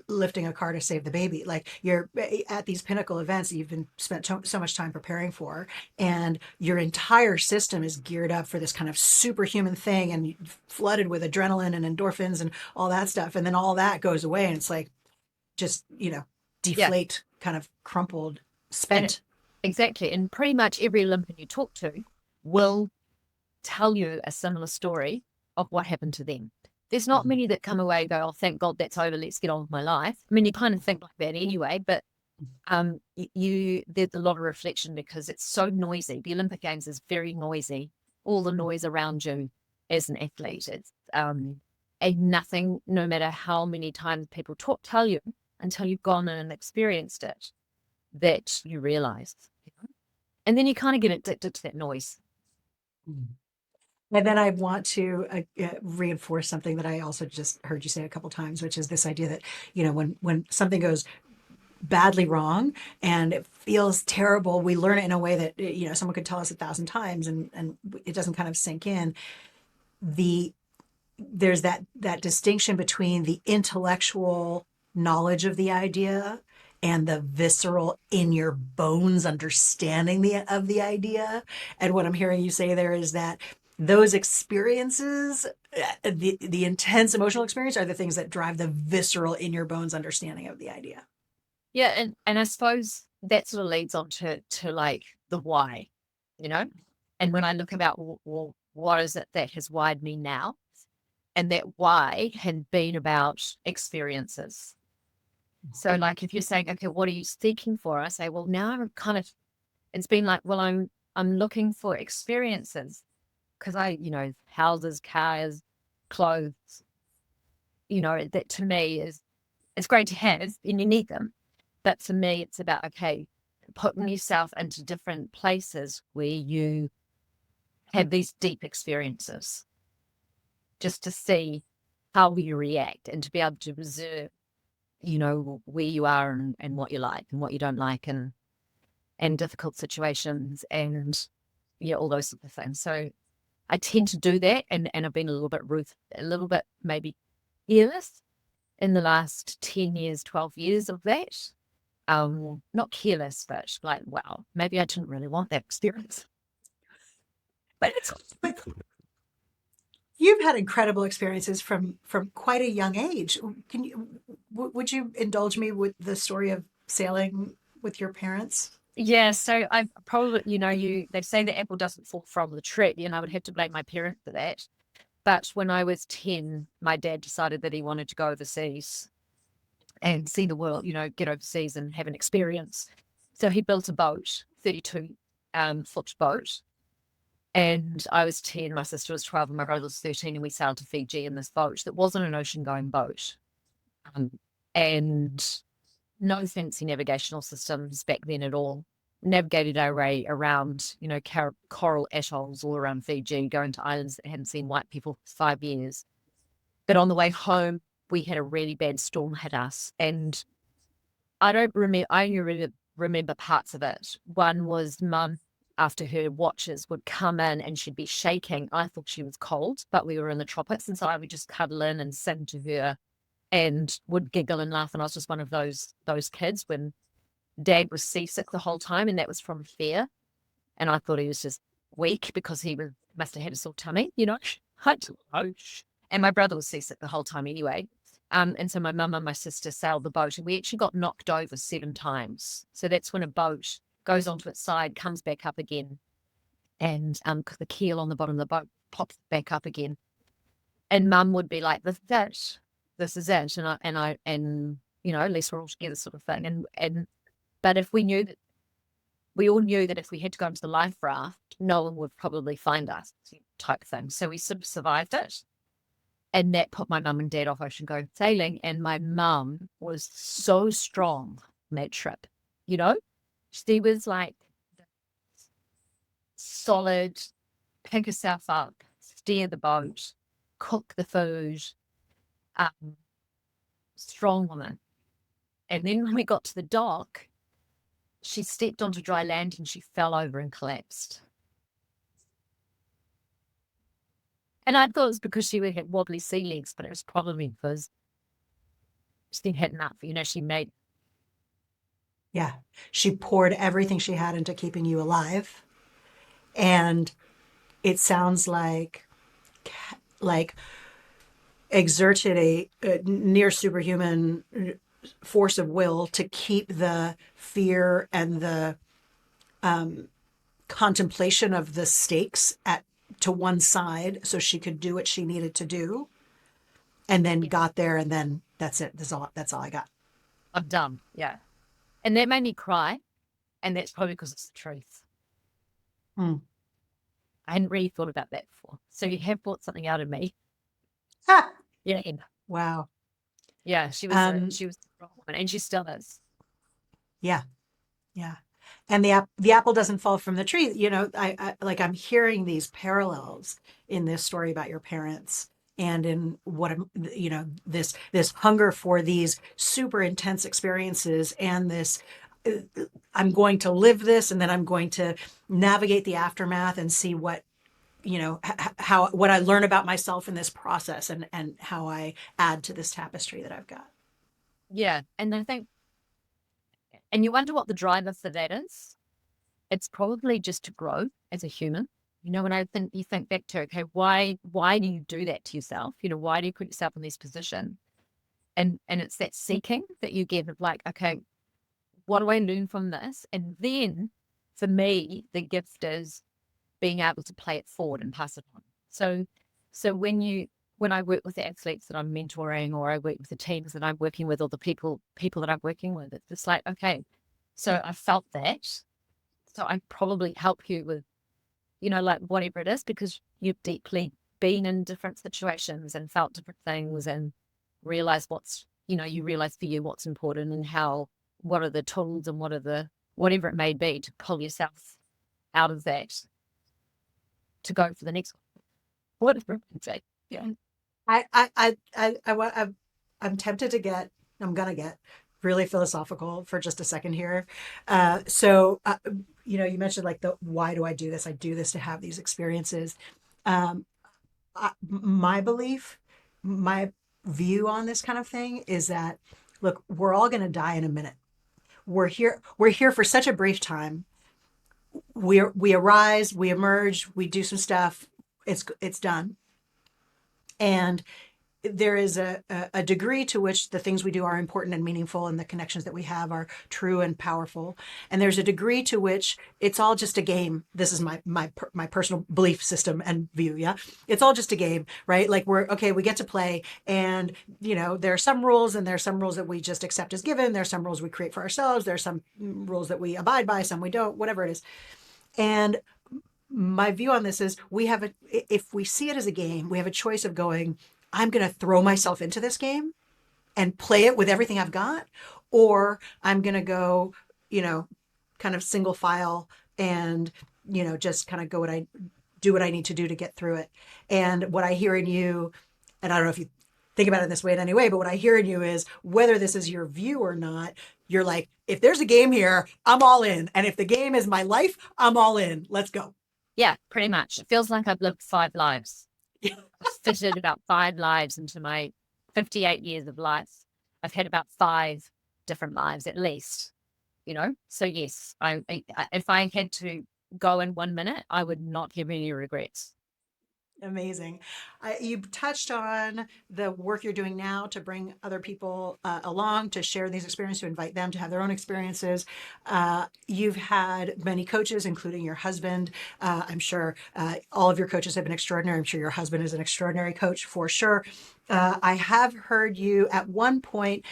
lifting a car to save the baby. Like, you're at these pinnacle events that you've been spent so much time preparing for, and your entire system is geared up for this kind of superhuman thing, and flooded with adrenaline and endorphins and all that stuff. And then all that goes away, and it's like, just, deflate, kind of crumpled, spent. Exactly. And pretty much every Olympian you talk to will tell you a similar story of what happened to them. There's not many that come away and go, oh, thank God that's over, let's get on with my life. I mean, you kind of think like that anyway, but there's a lot of reflection because it's so noisy. The Olympic Games is very noisy. All the noise around you as an athlete. It's and nothing, no matter how many times people tell you, until you've gone in and experienced it, that you realize. And then you kind of get addicted to that noise. And then I want to reinforce something that I also just heard you say a couple times, which is this idea that, when something goes badly wrong and it feels terrible, we learn it in a way that, someone could tell us 1,000 times and it doesn't kind of sink in. There's that distinction between the intellectual knowledge of the idea and the visceral, in your bones understanding of the idea. And what I'm hearing you say there is that those experiences, the intense emotional experience, are the things that drive the visceral, in your bones understanding of the idea. Yeah, and I suppose that sort of leads on to like the why, And when I look about, well, what is it that has wired me now? And that why had been about experiences. So like, if you're saying, okay, what are you seeking for? I say, well, now I'm it's been like, well, I'm looking for experiences. Because houses, cars, clothes, that to me it's great to have and you need them. But for me, it's about, okay, putting yourself into different places where you have these deep experiences just to see how you react and to be able to observe, where you are and what you like and what you don't like and difficult situations and, all those sort of things. So I tend to do that, and I've been a little bit maybe careless in the last 10 years, 12 years of that. Not careless, but like, wow, maybe I didn't really want that experience. But it's You've had incredible experiences from quite a young age. Would you indulge me with the story of sailing with your parents? Yeah, so I probably, they say the apple doesn't fall from the tree, and I would have to blame my parents for that. But when I was 10, my dad decided that he wanted to go overseas and see the world, get overseas and have an experience. So he built a boat, 32 foot boat. And I was 10, my sister was 12, and my brother was 13, and we sailed to Fiji in this boat that wasn't an ocean going boat. And no fancy navigational systems back then at all. Navigated our way around, coral atolls all around Fiji, going to islands that hadn't seen white people for 5 years. But on the way home, we had a really bad storm hit us. And I only remember parts of it. One was Mum, after her watches would come in and she'd be shaking. I thought she was cold, but we were in the tropics. And so I would just cuddle in and sing to her and would giggle and laugh. And I was just one of those kids when Dad was seasick the whole time, and that was from fear. And I thought he was just weak because must have had a sore tummy, I don't know. And my brother was seasick the whole time anyway. And so my mum and my sister sailed the boat, and we actually got knocked over 7 times. So that's when a boat goes onto its side, comes back up again, and the keel on the bottom of the boat pops back up again. And Mum would be like, this is it, and at least we're all together, sort of thing. But if we all knew that if we had to go into the life raft, no one would probably find us, type thing. So we sort of survived it. And that put my mum and dad off ocean going sailing. And my mum was so strong on that trip. She was like solid, pick herself up, steer the boat, cook the food, strong woman. And then when we got to the dock, she stepped onto dry land and she fell over and collapsed. And I thought it was because she had wobbly sea legs, but it was probably because she had enough. She made. Yeah. She poured everything she had into keeping you alive. And it sounds like exerted a near superhuman force of will to keep the fear and the contemplation of the stakes to one side so she could do what she needed to do, and then got there, and then that's it. That's all I got. I'm done. Yeah. And that made me cry, and that's probably because it's the truth. I hadn't really thought about that before. So you have brought something out of me. Yeah. Wow. Yeah, she was a strong woman, and she still is. Yeah. Yeah. And the apple doesn't fall from the tree. I'm hearing these parallels in this story about your parents, and in what this hunger for these super intense experiences, and this I'm going to live this, and then I'm going to navigate the aftermath and see what what I learn about myself in this process, and how I add to this tapestry that I've got. Yeah, and I think, and you wonder what the driver for that is. It's probably just to grow as a human. When you think back to, okay, why do you do that to yourself? Why do you put yourself in this position? And it's that seeking that you get of like, okay, what do I learn from this? And then for me, the gift is being able to play it forward and pass it on. So when I work with the athletes that I'm mentoring, or I work with the teams that I'm working with, or the people that I'm working with, it's just like, okay, so I felt that. So I probably help you with, like whatever it is, because you've deeply been in different situations and felt different things, and realize you realize for you what's important, and what are the tools, and whatever it may be to pull yourself out of that to go for the next one. Whatever it may be. Yeah. I'm tempted to I'm going to get really philosophical for just a second here. You mentioned like why do I do this? I do this to have these experiences. My belief, my view on this kind of thing is that, look, we're all going to die in a minute. We're here for such a brief time. We arise, we emerge, we do some stuff. It's done. And there is a degree to which the things we do are important and meaningful, and the connections that we have are true and powerful. And there's a degree to which it's all just a game. This is my personal belief system and view. Yeah, it's all just a game, right? Like we get to play, and there are some rules, and there are some rules that we just accept as given. There are some rules we create for ourselves. There are some rules that we abide by, some we don't. Whatever it is, and my view on this is if we see it as a game, we have a choice of going, I'm going to throw myself into this game and play it with everything I've got, or I'm going to go, kind of single file and, just kind of do what I need to do to get through it. And what I hear in you, and I don't know if you think about it in this way in any way, but what I hear in you is, whether this is your view or not, you're like, if there's a game here, I'm all in. And if the game is my life, I'm all in. Let's go. Yeah, pretty much. It feels like I've lived 5 lives. I've fitted about 5 lives into my 58 years of life. I've had about 5 different lives at least, So yes, if I had to go in 1 minute, I would not have any regrets. Amazing. You touched on the work you're doing now to bring other people along, to share these experiences, to invite them to have their own experiences. You've had many coaches, including your husband. I'm sure all of your coaches have been extraordinary. I'm sure your husband is an extraordinary coach for sure. I have heard you at one point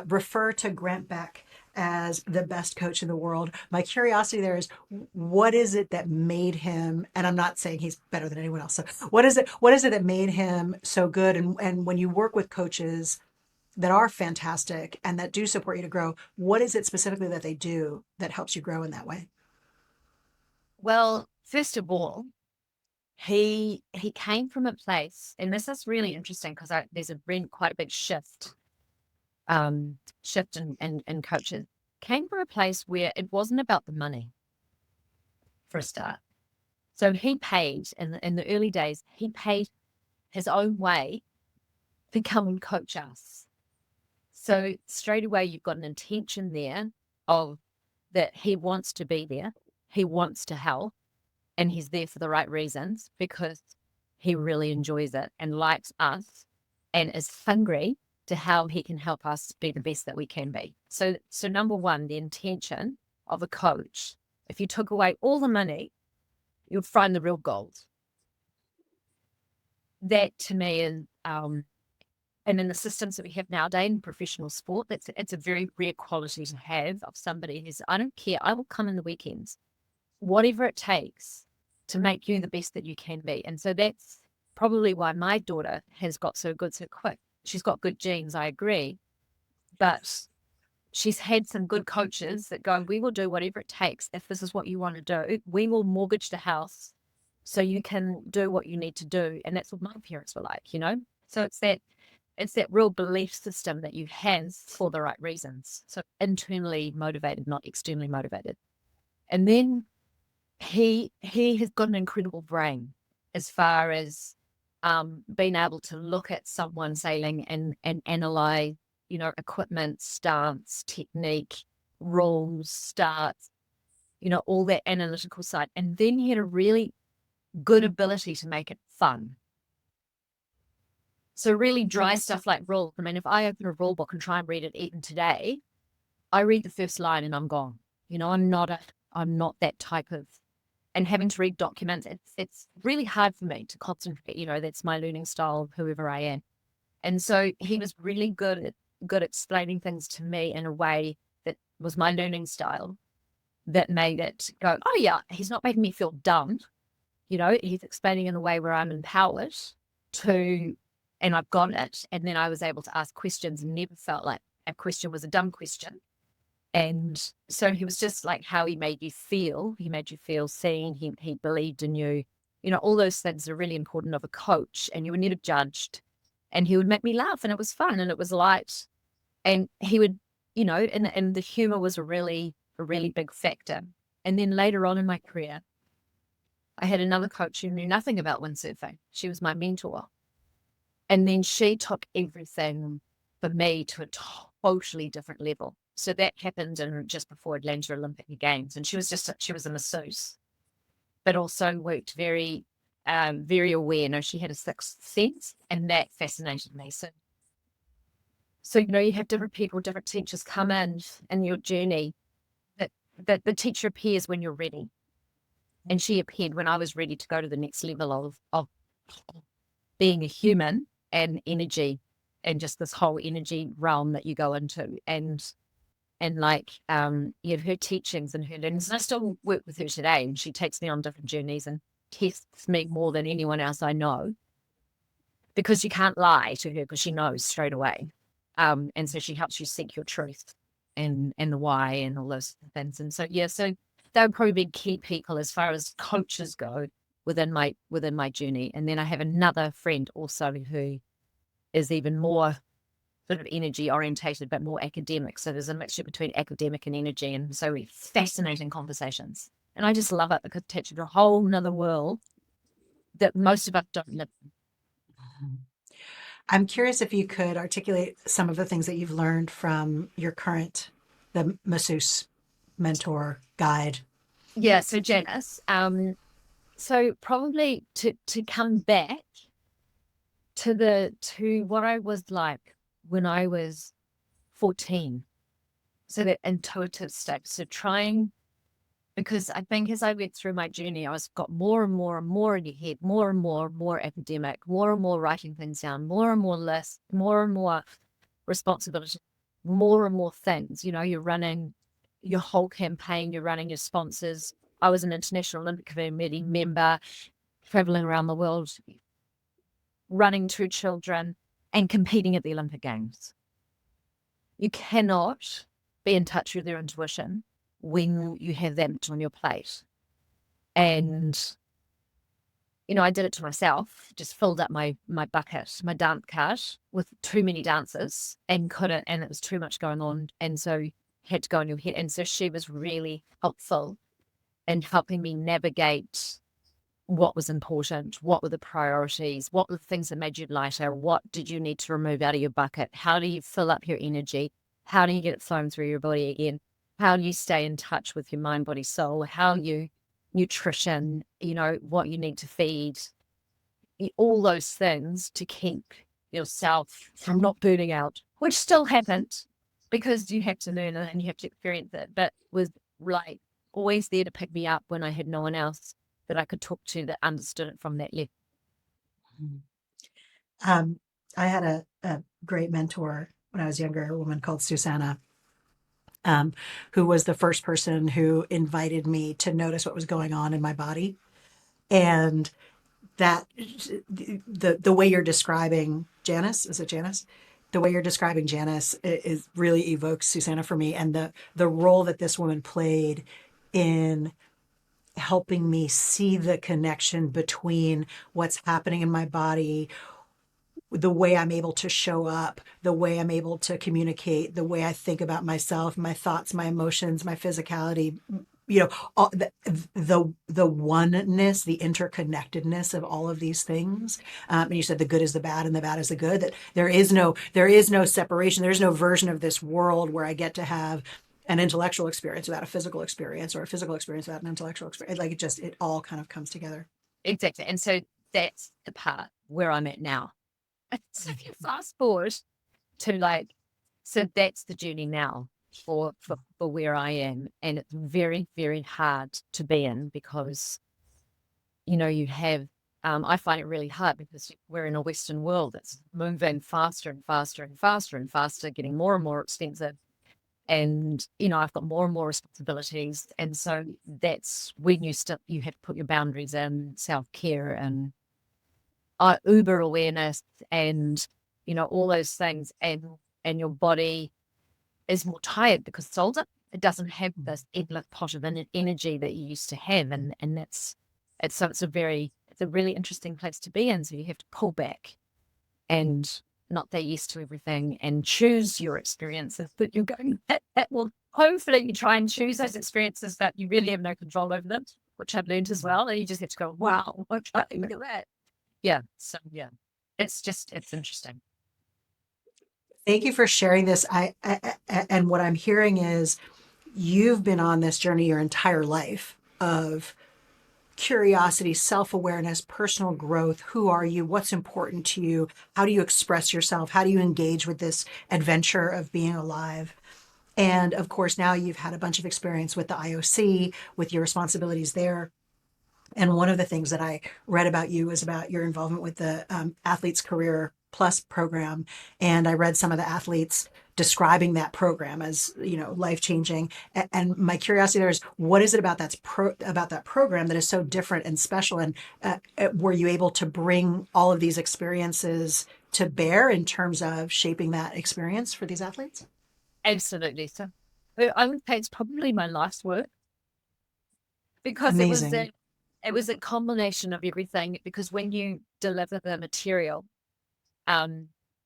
refer to Grant Beck as the best coach in the world. My curiosity there is, what is it that made him, and I'm not saying he's better than anyone else, so what is it that made him so good? And when you work with coaches that are fantastic and that do support you to grow, what is it specifically that they do that helps you grow in that way? Well, first of all, he came from a place, and this is really interesting because there's quite a big shift in coaches. Came from a place where it wasn't about the money, for a start. So he paid, in the early days, he paid his own way to come and coach us. So straight away, you've got an intention there of that he wants to be there, he wants to help, and he's there for the right reasons, because he really enjoys it and likes us and is hungry to how he can help us be the best that we can be. So number one, the intention of a coach, if you took away all the money, you'd find the real gold. That to me is, and in the systems that we have nowadays in professional sport, it's a very rare quality to have, of somebody who's, I don't care, I will come in the weekends, whatever it takes to make you the best that you can be. And so that's probably why my daughter has got so good so quick. She's got good genes, I agree, but she's had some good coaches that go, we will do whatever it takes. If this is what you want to do, we will mortgage the house so you can do what you need to do. And that's what my parents were like, So it's that real belief system that you have for the right reasons. So internally motivated, not externally motivated. And then he has got an incredible brain as far as being able to look at someone sailing and analyze, equipment, stance, technique, rules, starts, all that analytical side. And then he had a really good ability to make it fun. So really dry stuff like rules. I mean, if I open a rule book and try and read it even today, I read the first line and I'm gone. I'm not that type of, and having to read documents, it's really hard for me to concentrate. That's my learning style of whoever I am. And so he was really good at explaining things to me in a way that was my learning style, that made it go, oh yeah, he's not making me feel dumb. He's explaining in a way where I'm empowered to, and I've got it. And then I was able to ask questions and never felt like a question was a dumb question. And so he was just like how he made you feel. He made you feel seen. He believed in you. All those things are really important of a coach, and you were never judged. And he would make me laugh, and it was fun, and it was light. And he would, and the humor was a really big factor. And then later on in my career, I had another coach who knew nothing about windsurfing. She was my mentor. And then she took everything for me to a totally different level. So that happened just before Atlanta Olympic Games. And she was a masseuse, but also worked very very aware. No, she had a sixth sense, and that fascinated me. So you have different people, different teachers come in your journey. That the teacher appears when you're ready, and she appeared when I was ready to go to the next level of being a human and energy, and just this whole energy realm that you go into, and like you have her teachings and her learnings. And I still work with her today, and she takes me on different journeys and tests me more than anyone else I know, because you can't lie to her because she knows straight away. And so she helps you seek your truth and the why and all those things. And so so they would probably be key people as far as coaches go within my journey. And then I have another friend also who is even more sort of energy orientated, but more academic. So there's a mixture between academic and energy, and so fascinating conversations. And I just love it because it takes you to a whole nother world that most of us don't live in. I'm curious if you could articulate some of the things that you've learned from your current, the masseuse mentor guide. Yeah, so Janice, so probably to come back to what I was like when I was 14. So that intuitive state. So trying, because I think as I went through my journey, I got more and more and more in your head, more and more academic, more and more writing things down, more and more lists, more and more responsibility, more and more things. You're running your whole campaign, you're running your sponsors. I was an International Olympic Committee member, traveling around the world, running 2 children and competing at the Olympic Games. You cannot be in touch with your intuition when you have that much on your plate. And, I did it to myself, just filled up my bucket, my dance cart with too many dances and it was too much going on. And so had to go in your head. And so she was really helpful in helping me navigate what was important, what were the priorities, what were the things that made you lighter, what did you need to remove out of your bucket, how do you fill up your energy, how do you get it flowing through your body again, how do you stay in touch with your mind, body, soul, how you nutrition, what you need to feed, all those things to keep yourself from not burning out, which still happened because you have to learn it and you have to experience it, but was like always there to pick me up when I had no one else that I could talk to that understood it from that level. I had a great mentor when I was younger, a woman called Susanna, who was the first person who invited me to notice what was going on in my body. And that the way you're describing Janice, is it Janice? The way you're describing Janice is really evokes Susanna for me, and the role that this woman played in helping me see the connection between what's happening in my body, the way I'm able to show up, the way I'm able to communicate, the way I think about myself, my thoughts, my emotions, my physicality, all the oneness, the interconnectedness of all of these things. And you said the good is the bad and the bad is the good, that there is no separation. There's no version of this world where I get to have an intellectual experience without a physical experience, or a physical experience without an intellectual experience. Like it all kind of comes together. Exactly. And so that's the part where I'm at now. So if you fast forward to so that's the journey now for where I am. And it's very, very hard to be in because, you have, I find it really hard because we're in a Western world that's moving faster and faster and faster and faster, getting more and more expensive. And, I've got more and more responsibilities. And so that's when you have to put your boundaries in, self-care and Uber awareness and, all those things. And your body is more tired because it's older. It doesn't have this endless pot of energy that you used to have. And it's a really interesting place to be in. So you have to pull back and not that used to everything and choose your experiences that you're going that will hopefully you try and choose those experiences that you really have no control over them, which I've learned as well. And you just have to go, wow, okay, look at that. Yeah. So yeah, it's interesting. Thank you for sharing this. And what I'm hearing is you've been on this journey your entire life of curiosity, self-awareness, personal growth. Who are you? What's important to you? How do you express yourself? How do you engage with this adventure of being alive? And of course, now you've had a bunch of experience with the IOC, with your responsibilities there. And one of the things that I read about you is about your involvement with the Athletes Career Plus program. And I read some of the athletes describing that program as, life-changing. And my curiosity there is, what is it about about that program that is so different and special? And were you able to bring all of these experiences to bear in terms of shaping that experience for these athletes? Absolutely. So I would say it's probably my life's work, because Amazing. it was a combination of everything. Because when you deliver the material,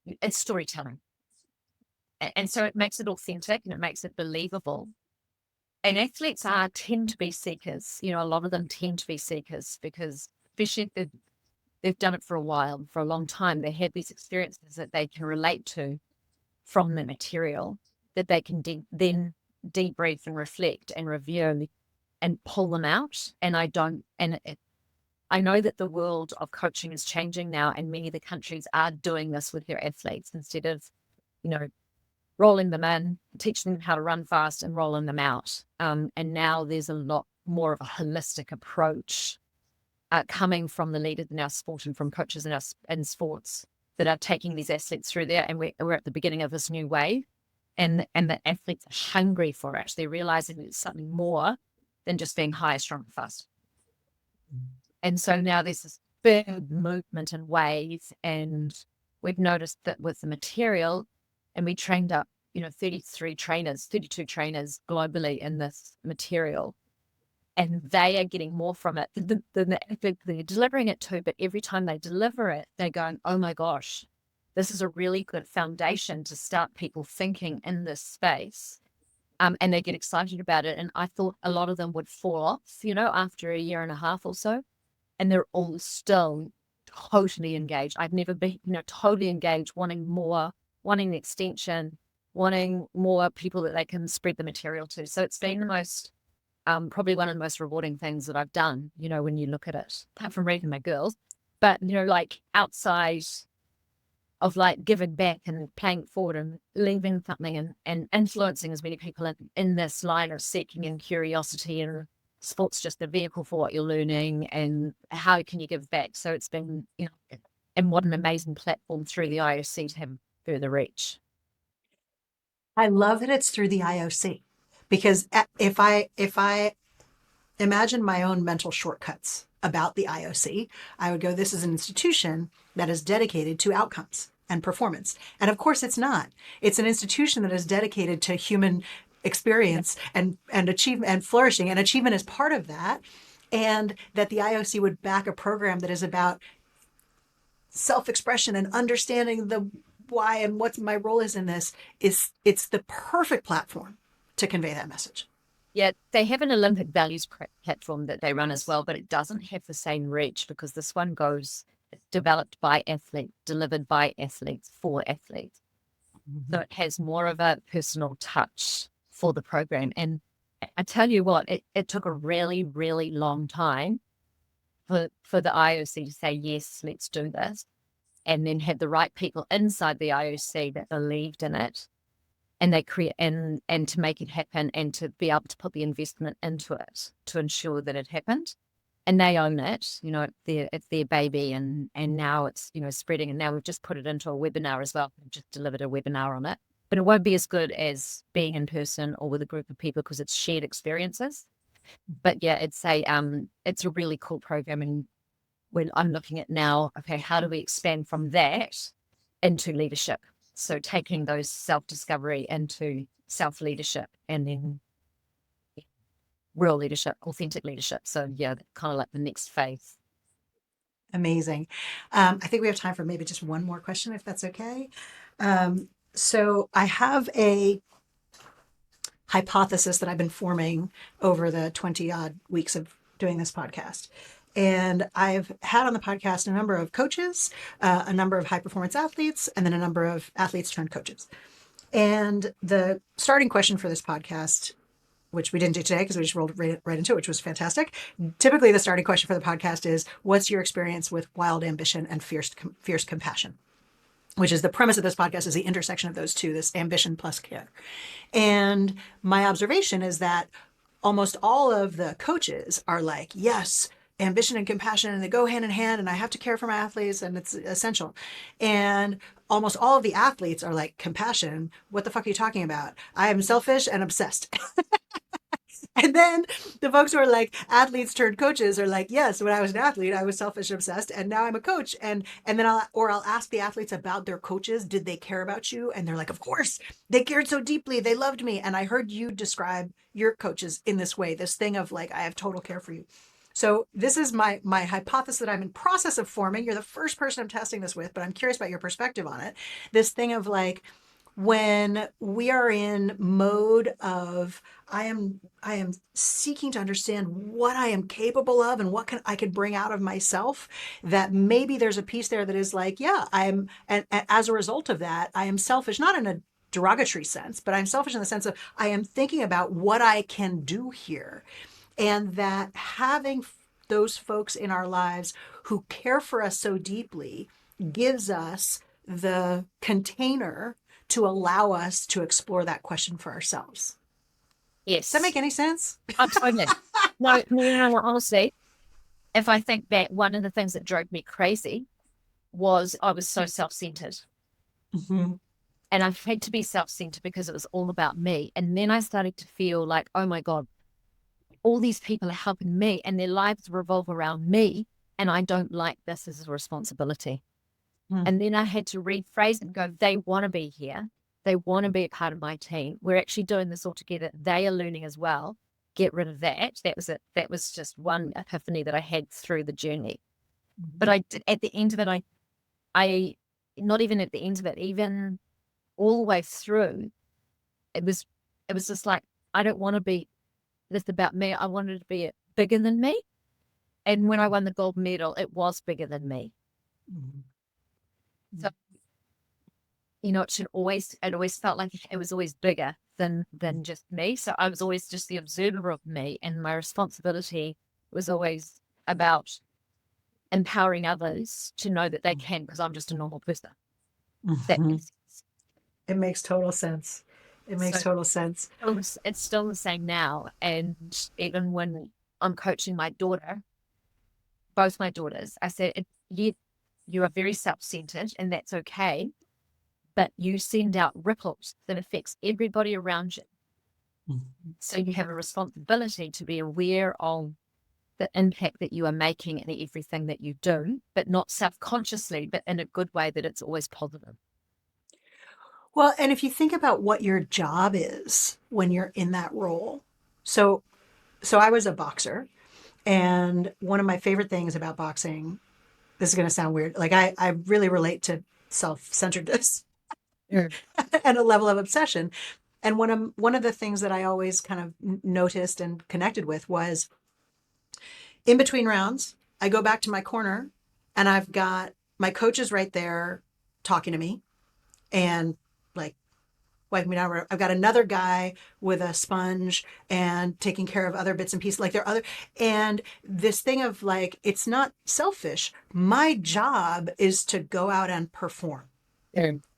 it's storytelling. And so it makes it authentic and it makes it believable. And athletes tend to be seekers. A lot of them tend to be seekers, because especially if they've done it for a while, for a long time, they have these experiences that they can relate to from the material, that they can then debrief and reflect and review and pull them out. And I know that the world of coaching is changing now, and many of the countries are doing this with their athletes, instead of, rolling them in, teaching them how to run fast and rolling them out. And now there's a lot more of a holistic approach coming from the leaders in our sport and from coaches in sports that are taking these athletes through there. And we're at the beginning of this new wave, and the athletes are hungry for it. They're realizing it's something more than just being higher, stronger, fast. And so now there's this big movement and wave, and we've noticed that with the material, and we trained up, 32 trainers globally in this material, and they are getting more from it than the athletes they're delivering it to. But every time they deliver it, they're going, oh my gosh, this is a really good foundation to start people thinking in this space. And they get excited about it. And I thought a lot of them would fall off, after a year and a half or so. And they're all still totally engaged. I've never been, totally engaged, wanting more, wanting the extension, wanting more people that they can spread the material to. So it's been the most, probably one of the most rewarding things that I've done, when you look at it, apart from reading my girls, but, outside of giving back and paying it forward and leaving something and influencing as many people in this line of seeking and curiosity, and sport's just a vehicle for what you're learning, and how can you give back. So it's been, and what an amazing platform through the IOC to have further reach. I love that it's through the IOC, because if I imagine my own mental shortcuts about the IOC, I would go, this is an institution that is dedicated to outcomes and performance. And of course it's not. It's an institution that is dedicated to human experience and achievement and flourishing, and achievement is part of that. And that the IOC would back a program that is about self-expression and understanding the why and what my role is in this, it's the perfect platform to convey that message. Yeah, they have an Olympic values platform that they run as well, but it doesn't have the same reach, because this one developed by athletes, delivered by athletes, for athletes. Mm-hmm. So it has more of a personal touch for the program. And I tell you what, it took a really, really long time for the IOC to say, yes, let's do this. And then had the right people inside the IOC that believed in it, and they create and to make it happen, and to be able to put the investment into it to ensure that it happened. And they own it, it's their baby, and now it's, spreading. And now we've just put it into a webinar as well. We've just delivered a webinar on it, but it won't be as good as being in person or with a group of people, because it's shared experiences. But yeah, it's a really cool program. And when I'm looking at now, okay, how do we expand from that into leadership? So taking those self-discovery into self-leadership, and then real leadership, authentic leadership. So yeah, kind of like the next phase. Amazing. I think we have time for maybe just one more question, if that's okay. So I have a hypothesis that I've been forming over the 20 odd weeks of doing this podcast. And I've had on the podcast a number of coaches, a number of high performance athletes, and then a number of athletes turned coaches. And the starting question for this podcast which we didn't do today because we just rolled right into it, which was fantastic. Typically, the starting question for the podcast is, what's your experience with wild ambition and fierce compassion? Which is the premise of this podcast, is the intersection of those two, this ambition plus care. And my observation is that almost all of the coaches are like, yes, ambition and compassion, and they go hand in hand, and I have to care for my athletes, and it's essential. And almost all of the athletes are like, compassion, what the fuck are you talking about? I am selfish and obsessed. And then the folks who are like athletes turned coaches are like, yes, when I was an athlete, I was selfish and obsessed, and now I'm a coach. And then I'll ask the athletes about their coaches. Did they care about you? And they're like, of course, they cared so deeply. They loved me. And I heard you describe your coaches in this way, this thing of like, I have total care for you. So this is my hypothesis that I'm in process of forming. You're the first person I'm testing this with, but I'm curious about your perspective on it. This thing of like, when we are in mode of I am seeking to understand what I am capable of and what I can bring out of myself, that maybe there's a piece there that is like, yeah, and as a result of that, I am selfish, not in a derogatory sense, but I'm selfish in the sense of I am thinking about what I can do here. And that having those folks in our lives who care for us so deeply gives us the container to allow us to explore that question for ourselves. Yes. Does that make any sense? Totally. No, honestly, if I think back, one of the things that drove me crazy was I was so self-centered. Mm-hmm. And I had to be self-centered because it was all about me. And then I started to feel like, oh my God, all these people are helping me and their lives revolve around me. And I don't like this as a responsibility. And then I had to rephrase and go, they want to be here. They want to be a part of my team. We're actually doing this all together. They are learning as well. Get rid of that. That was it. That was just one epiphany that I had through the journey. But I did, at the end of it, I not even at the end of it, even all the way through, it was just like, I don't want to be this about me. I wanted to be bigger than me. And when I won the gold medal, it was bigger than me. So, it always felt like it was always bigger than just me. So I was always just the observer of me, and my responsibility was always about empowering others to know that they can, because I'm just a normal person. That makes sense. It makes total sense. It makes total sense. It's still the same now. And even when I'm coaching my daughter, both my daughters, I said, you are very self-centered, and that's okay, but you send out ripples that affects everybody around you. So you have a responsibility to be aware of the impact that you are making in everything that you do, but not self-consciously, but in a good way, that it's always positive. Well, and if you think about what your job is when you're in that role. So I was a boxer, and one of my favorite things about boxing, this is going to sound weird, like I really relate to self-centeredness and a level of obsession. And one of the things that I always kind of noticed and connected with was, in between rounds, I go back to my corner and I've got my coaches right there talking to me and like wiping me down. I've got another guy with a sponge and taking care of other bits and pieces. Like and this thing of like, it's not selfish. My job is to go out and perform.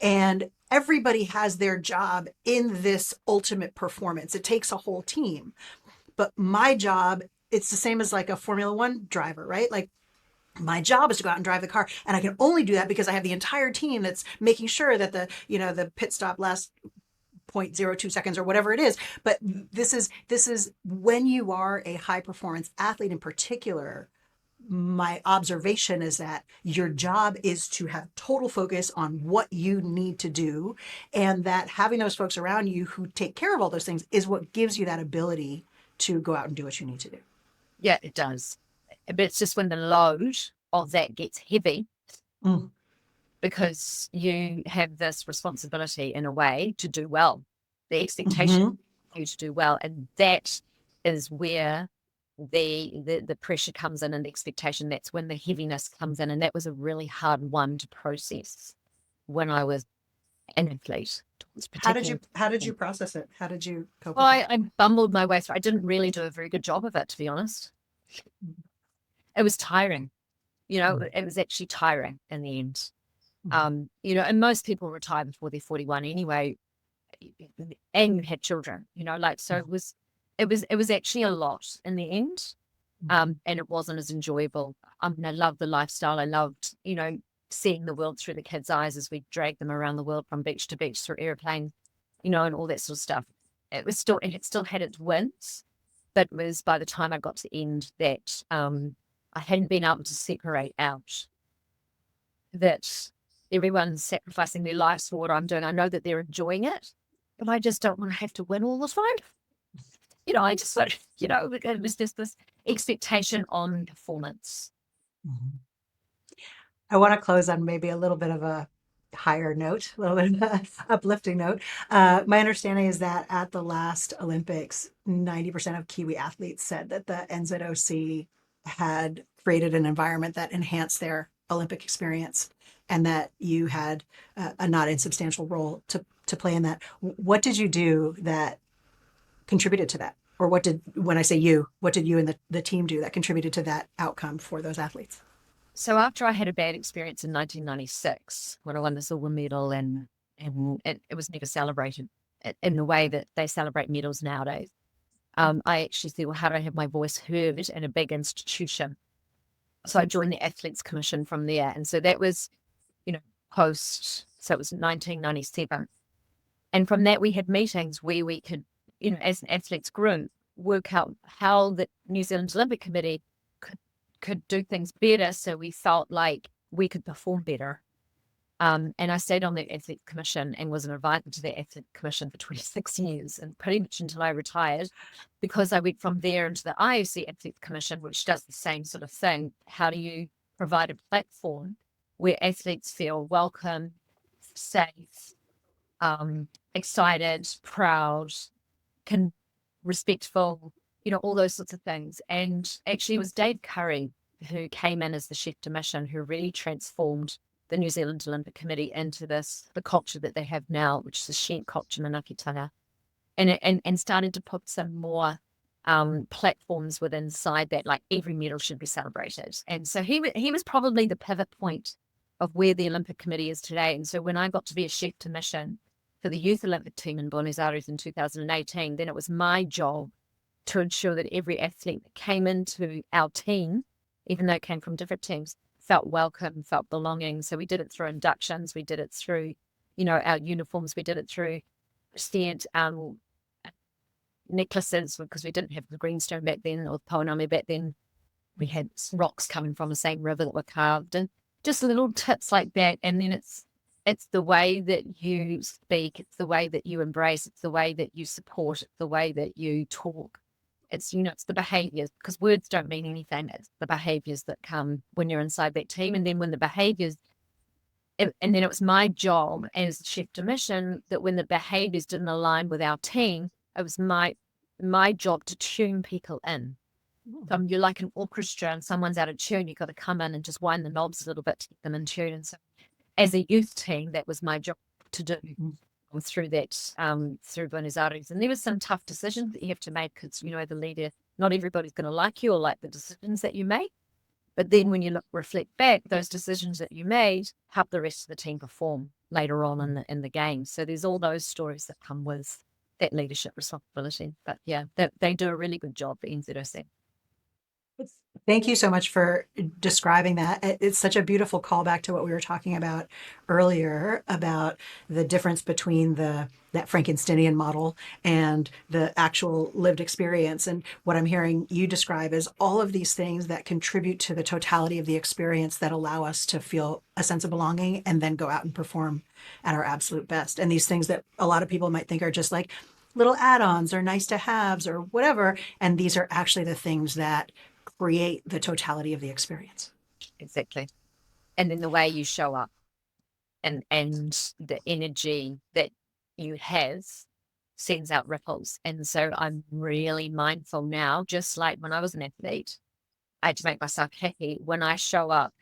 And everybody has their job in this ultimate performance. It takes a whole team. But my job, it's the same as like a Formula One driver, right? Like, my job is to go out and drive the car. And I can only do that because I have the entire team that's making sure that the pit stop lasts 0.02 seconds or whatever it is. But this is when you are a high performance athlete in particular, my observation is that your job is to have total focus on what you need to do, and that having those folks around you who take care of all those things is what gives you that ability to go out and do what you need to do. Yeah, it does. But it's just when the load of that gets heavy, because you have this responsibility in a way to do well, the expectation for you to do well. And that is where the pressure comes in, and the expectation. That's when the heaviness comes in. And that was a really hard one to process when I was an athlete. How did you process it? How did you cope Well, with that? I bumbled my way through. I didn't really do a very good job of it, to be honest. It was tiring. It was actually tiring in the end. And most people retire before they're 41 anyway, and you had children, so it was actually a lot in the end. And it wasn't as enjoyable. I loved the lifestyle. I loved, seeing the world through the kids' eyes as we dragged them around the world from beach to beach through airplanes, and all that sort of stuff. It still had its wins, but it was by the time I got to the end that I hadn't been able to separate out that everyone's sacrificing their lives for what I'm doing. I know that they're enjoying it, but I just don't want to have to win all the time. I just sort of, it was just this expectation on performance. I want to close on maybe a little bit of a higher note, a little bit of an uplifting note. My understanding is that at the last Olympics, 90% of Kiwi athletes said that the NZOC had created an environment that enhanced their Olympic experience, and that you had a not insubstantial role to play in that. What did you do that contributed to that? Or when I say you, what did you and the team do that contributed to that outcome for those athletes? So after I had a bad experience in 1996, when I won the silver medal, and it was never celebrated in the way that they celebrate medals nowadays, I actually said, well, how do I have my voice heard in a big institution? So I joined the Athletes Commission from there. And so that was, so it was 1997. And from that, we had meetings where we could, as an athletes group, work out how the New Zealand Olympic Committee could do things better, so we felt like we could perform better. And I stayed on the Athletes Commission and was an advisor to the Athletes Commission for 26 years, and pretty much until I retired, because I went from there into the IOC Athletes Commission, which does the same sort of thing. How do you provide a platform where athletes feel welcome, safe, excited, proud, respectful, all those sorts of things. And actually it was Dave Curry who came in as the chef de mission, who really transformed the New Zealand Olympic Committee into the culture that they have now, which is a shared culture, manakitanga, and started to put some more platforms within inside that, like every medal should be celebrated. And so he was probably the pivot point of where the Olympic Committee is today. And so when I got to be a chef de mission for the Youth Olympic team in Buenos Aires in 2018, then it was my job to ensure that every athlete that came into our team, even though it came from different teams, felt welcome, felt belonging. So we did it through inductions, we did it through, our uniforms, we did it through steered necklaces, because we didn't have the greenstone back then, or the pouanami back then. We had rocks coming from the same river that were carved, and just little tips like that. And then it's the way that you speak, it's the way that you embrace, it's the way that you support, it's the way that you talk. It's, it's the behaviors, because words don't mean anything. It's the behaviors that come when you're inside that team. And then when the behaviors, and then it was my job as chef de mission that when the behaviors didn't align with our team, it was my job to tune people in. So you're like an orchestra and someone's out of tune. You've got to come in and just wind the knobs a little bit to get them in tune. And so as a youth team, that was my job to do. Through that, through Buenos Aires. And there were some tough decisions that you have to make, because, the leader, not everybody's going to like you or like the decisions that you make. But then when you reflect back, those decisions that you made help the rest of the team perform later on in the game. So there's all those stories that come with that leadership responsibility. But yeah, they do a really good job for NZOC. Thank you so much for describing that. It's such a beautiful callback to what we were talking about earlier, about the difference between that Frankensteinian model and the actual lived experience. And what I'm hearing you describe is all of these things that contribute to the totality of the experience that allow us to feel a sense of belonging and then go out and perform at our absolute best. And these things that a lot of people might think are just like little add-ons or nice to haves or whatever. And these are actually the things that create the totality of the experience. Exactly. And then the way you show up and the energy that you have sends out ripples. And so I'm really mindful now, just like when I was an athlete, I had to make myself happy when I show up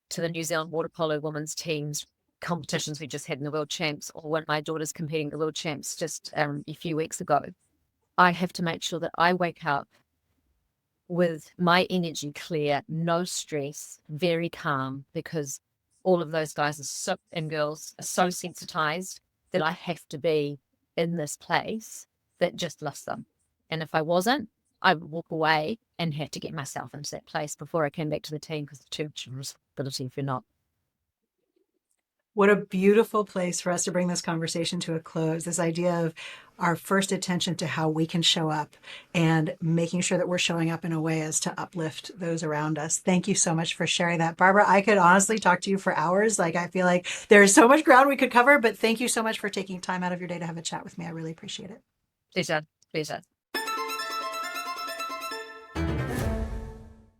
to the New Zealand water polo women's teams competitions we just had in the World Champs, or when my daughter's competing at the World Champs just a few weeks ago, I have to make sure that I wake up with my energy clear, no stress, very calm, because all of those guys and girls are so sensitized that I have to be in this place that just lifts them. And if I wasn't, I would walk away and have to get myself into that place before I came back to the team, because it's too much responsibility if you're not. What a beautiful place for us to bring this conversation to a close. This idea of our first attention to how we can show up and making sure that we're showing up in a way as to uplift those around us. Thank you so much for sharing that. Barbara, I could honestly talk to you for hours. Like, I feel like there's so much ground we could cover, but thank you so much for taking time out of your day to have a chat with me. I really appreciate it. Pleasure.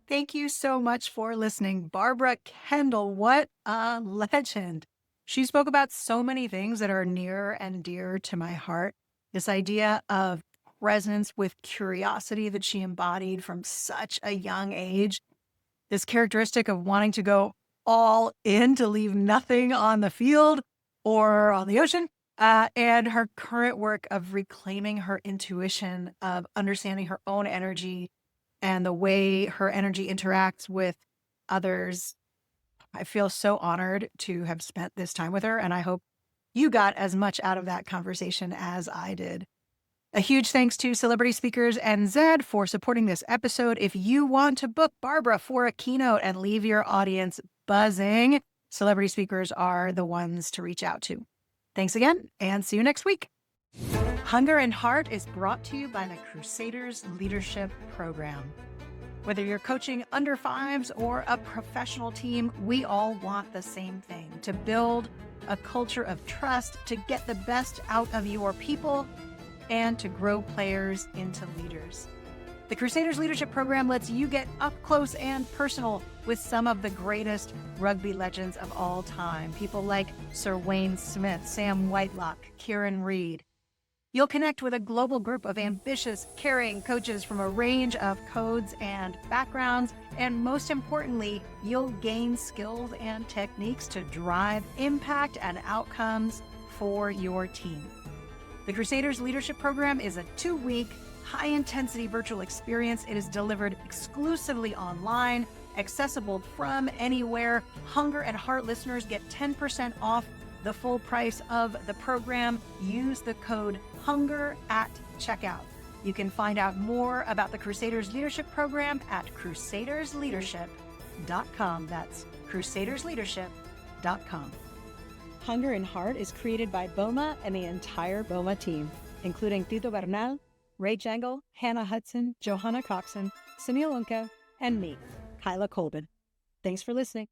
Thank you so much for listening. Barbara Kendall, what a legend. She spoke about so many things that are near and dear to my heart. This idea of presence with curiosity that she embodied from such a young age. This characteristic of wanting to go all in, to leave nothing on the field or on the ocean. And her current work of reclaiming her intuition, of understanding her own energy and the way her energy interacts with others. I feel so honored to have spent this time with her, and I hope you got as much out of that conversation as I did. A huge thanks to Celebrity Speakers and Zed for supporting this episode. If you want to book Barbara for a keynote and leave your audience buzzing, Celebrity Speakers are the ones to reach out to. Thanks again, and see you next week. Hunger and Heart is brought to you by the Crusaders Leadership Programme. Whether you're coaching under fives or a professional team, we all want the same thing: to build a culture of trust, to get the best out of your people, and to grow players into leaders. The Crusaders Leadership Program lets you get up close and personal with some of the greatest rugby legends of all time. People like Sir Wayne Smith, Sam Whitelock, Kieran Reid. You'll connect with a global group of ambitious, caring coaches from a range of codes and backgrounds. And most importantly, you'll gain skills and techniques to drive impact and outcomes for your team. The Crusaders Leadership Program is a 2-week, high-intensity virtual experience. It is delivered exclusively online, accessible from anywhere. Hunger and Heart listeners get 10% off the full price of the program. Use the code HUNGER at checkout. You can find out more about the Crusaders Leadership Program at crusadersleadership.com. That's crusadersleadership.com. Hunger and Heart is created by BOMA and the entire BOMA team, including Tito Bernal, Ray Jangle, Hannah Hudson, Johanna Coxon, Sunil Unka, and me, Kyla Colbin. Thanks for listening.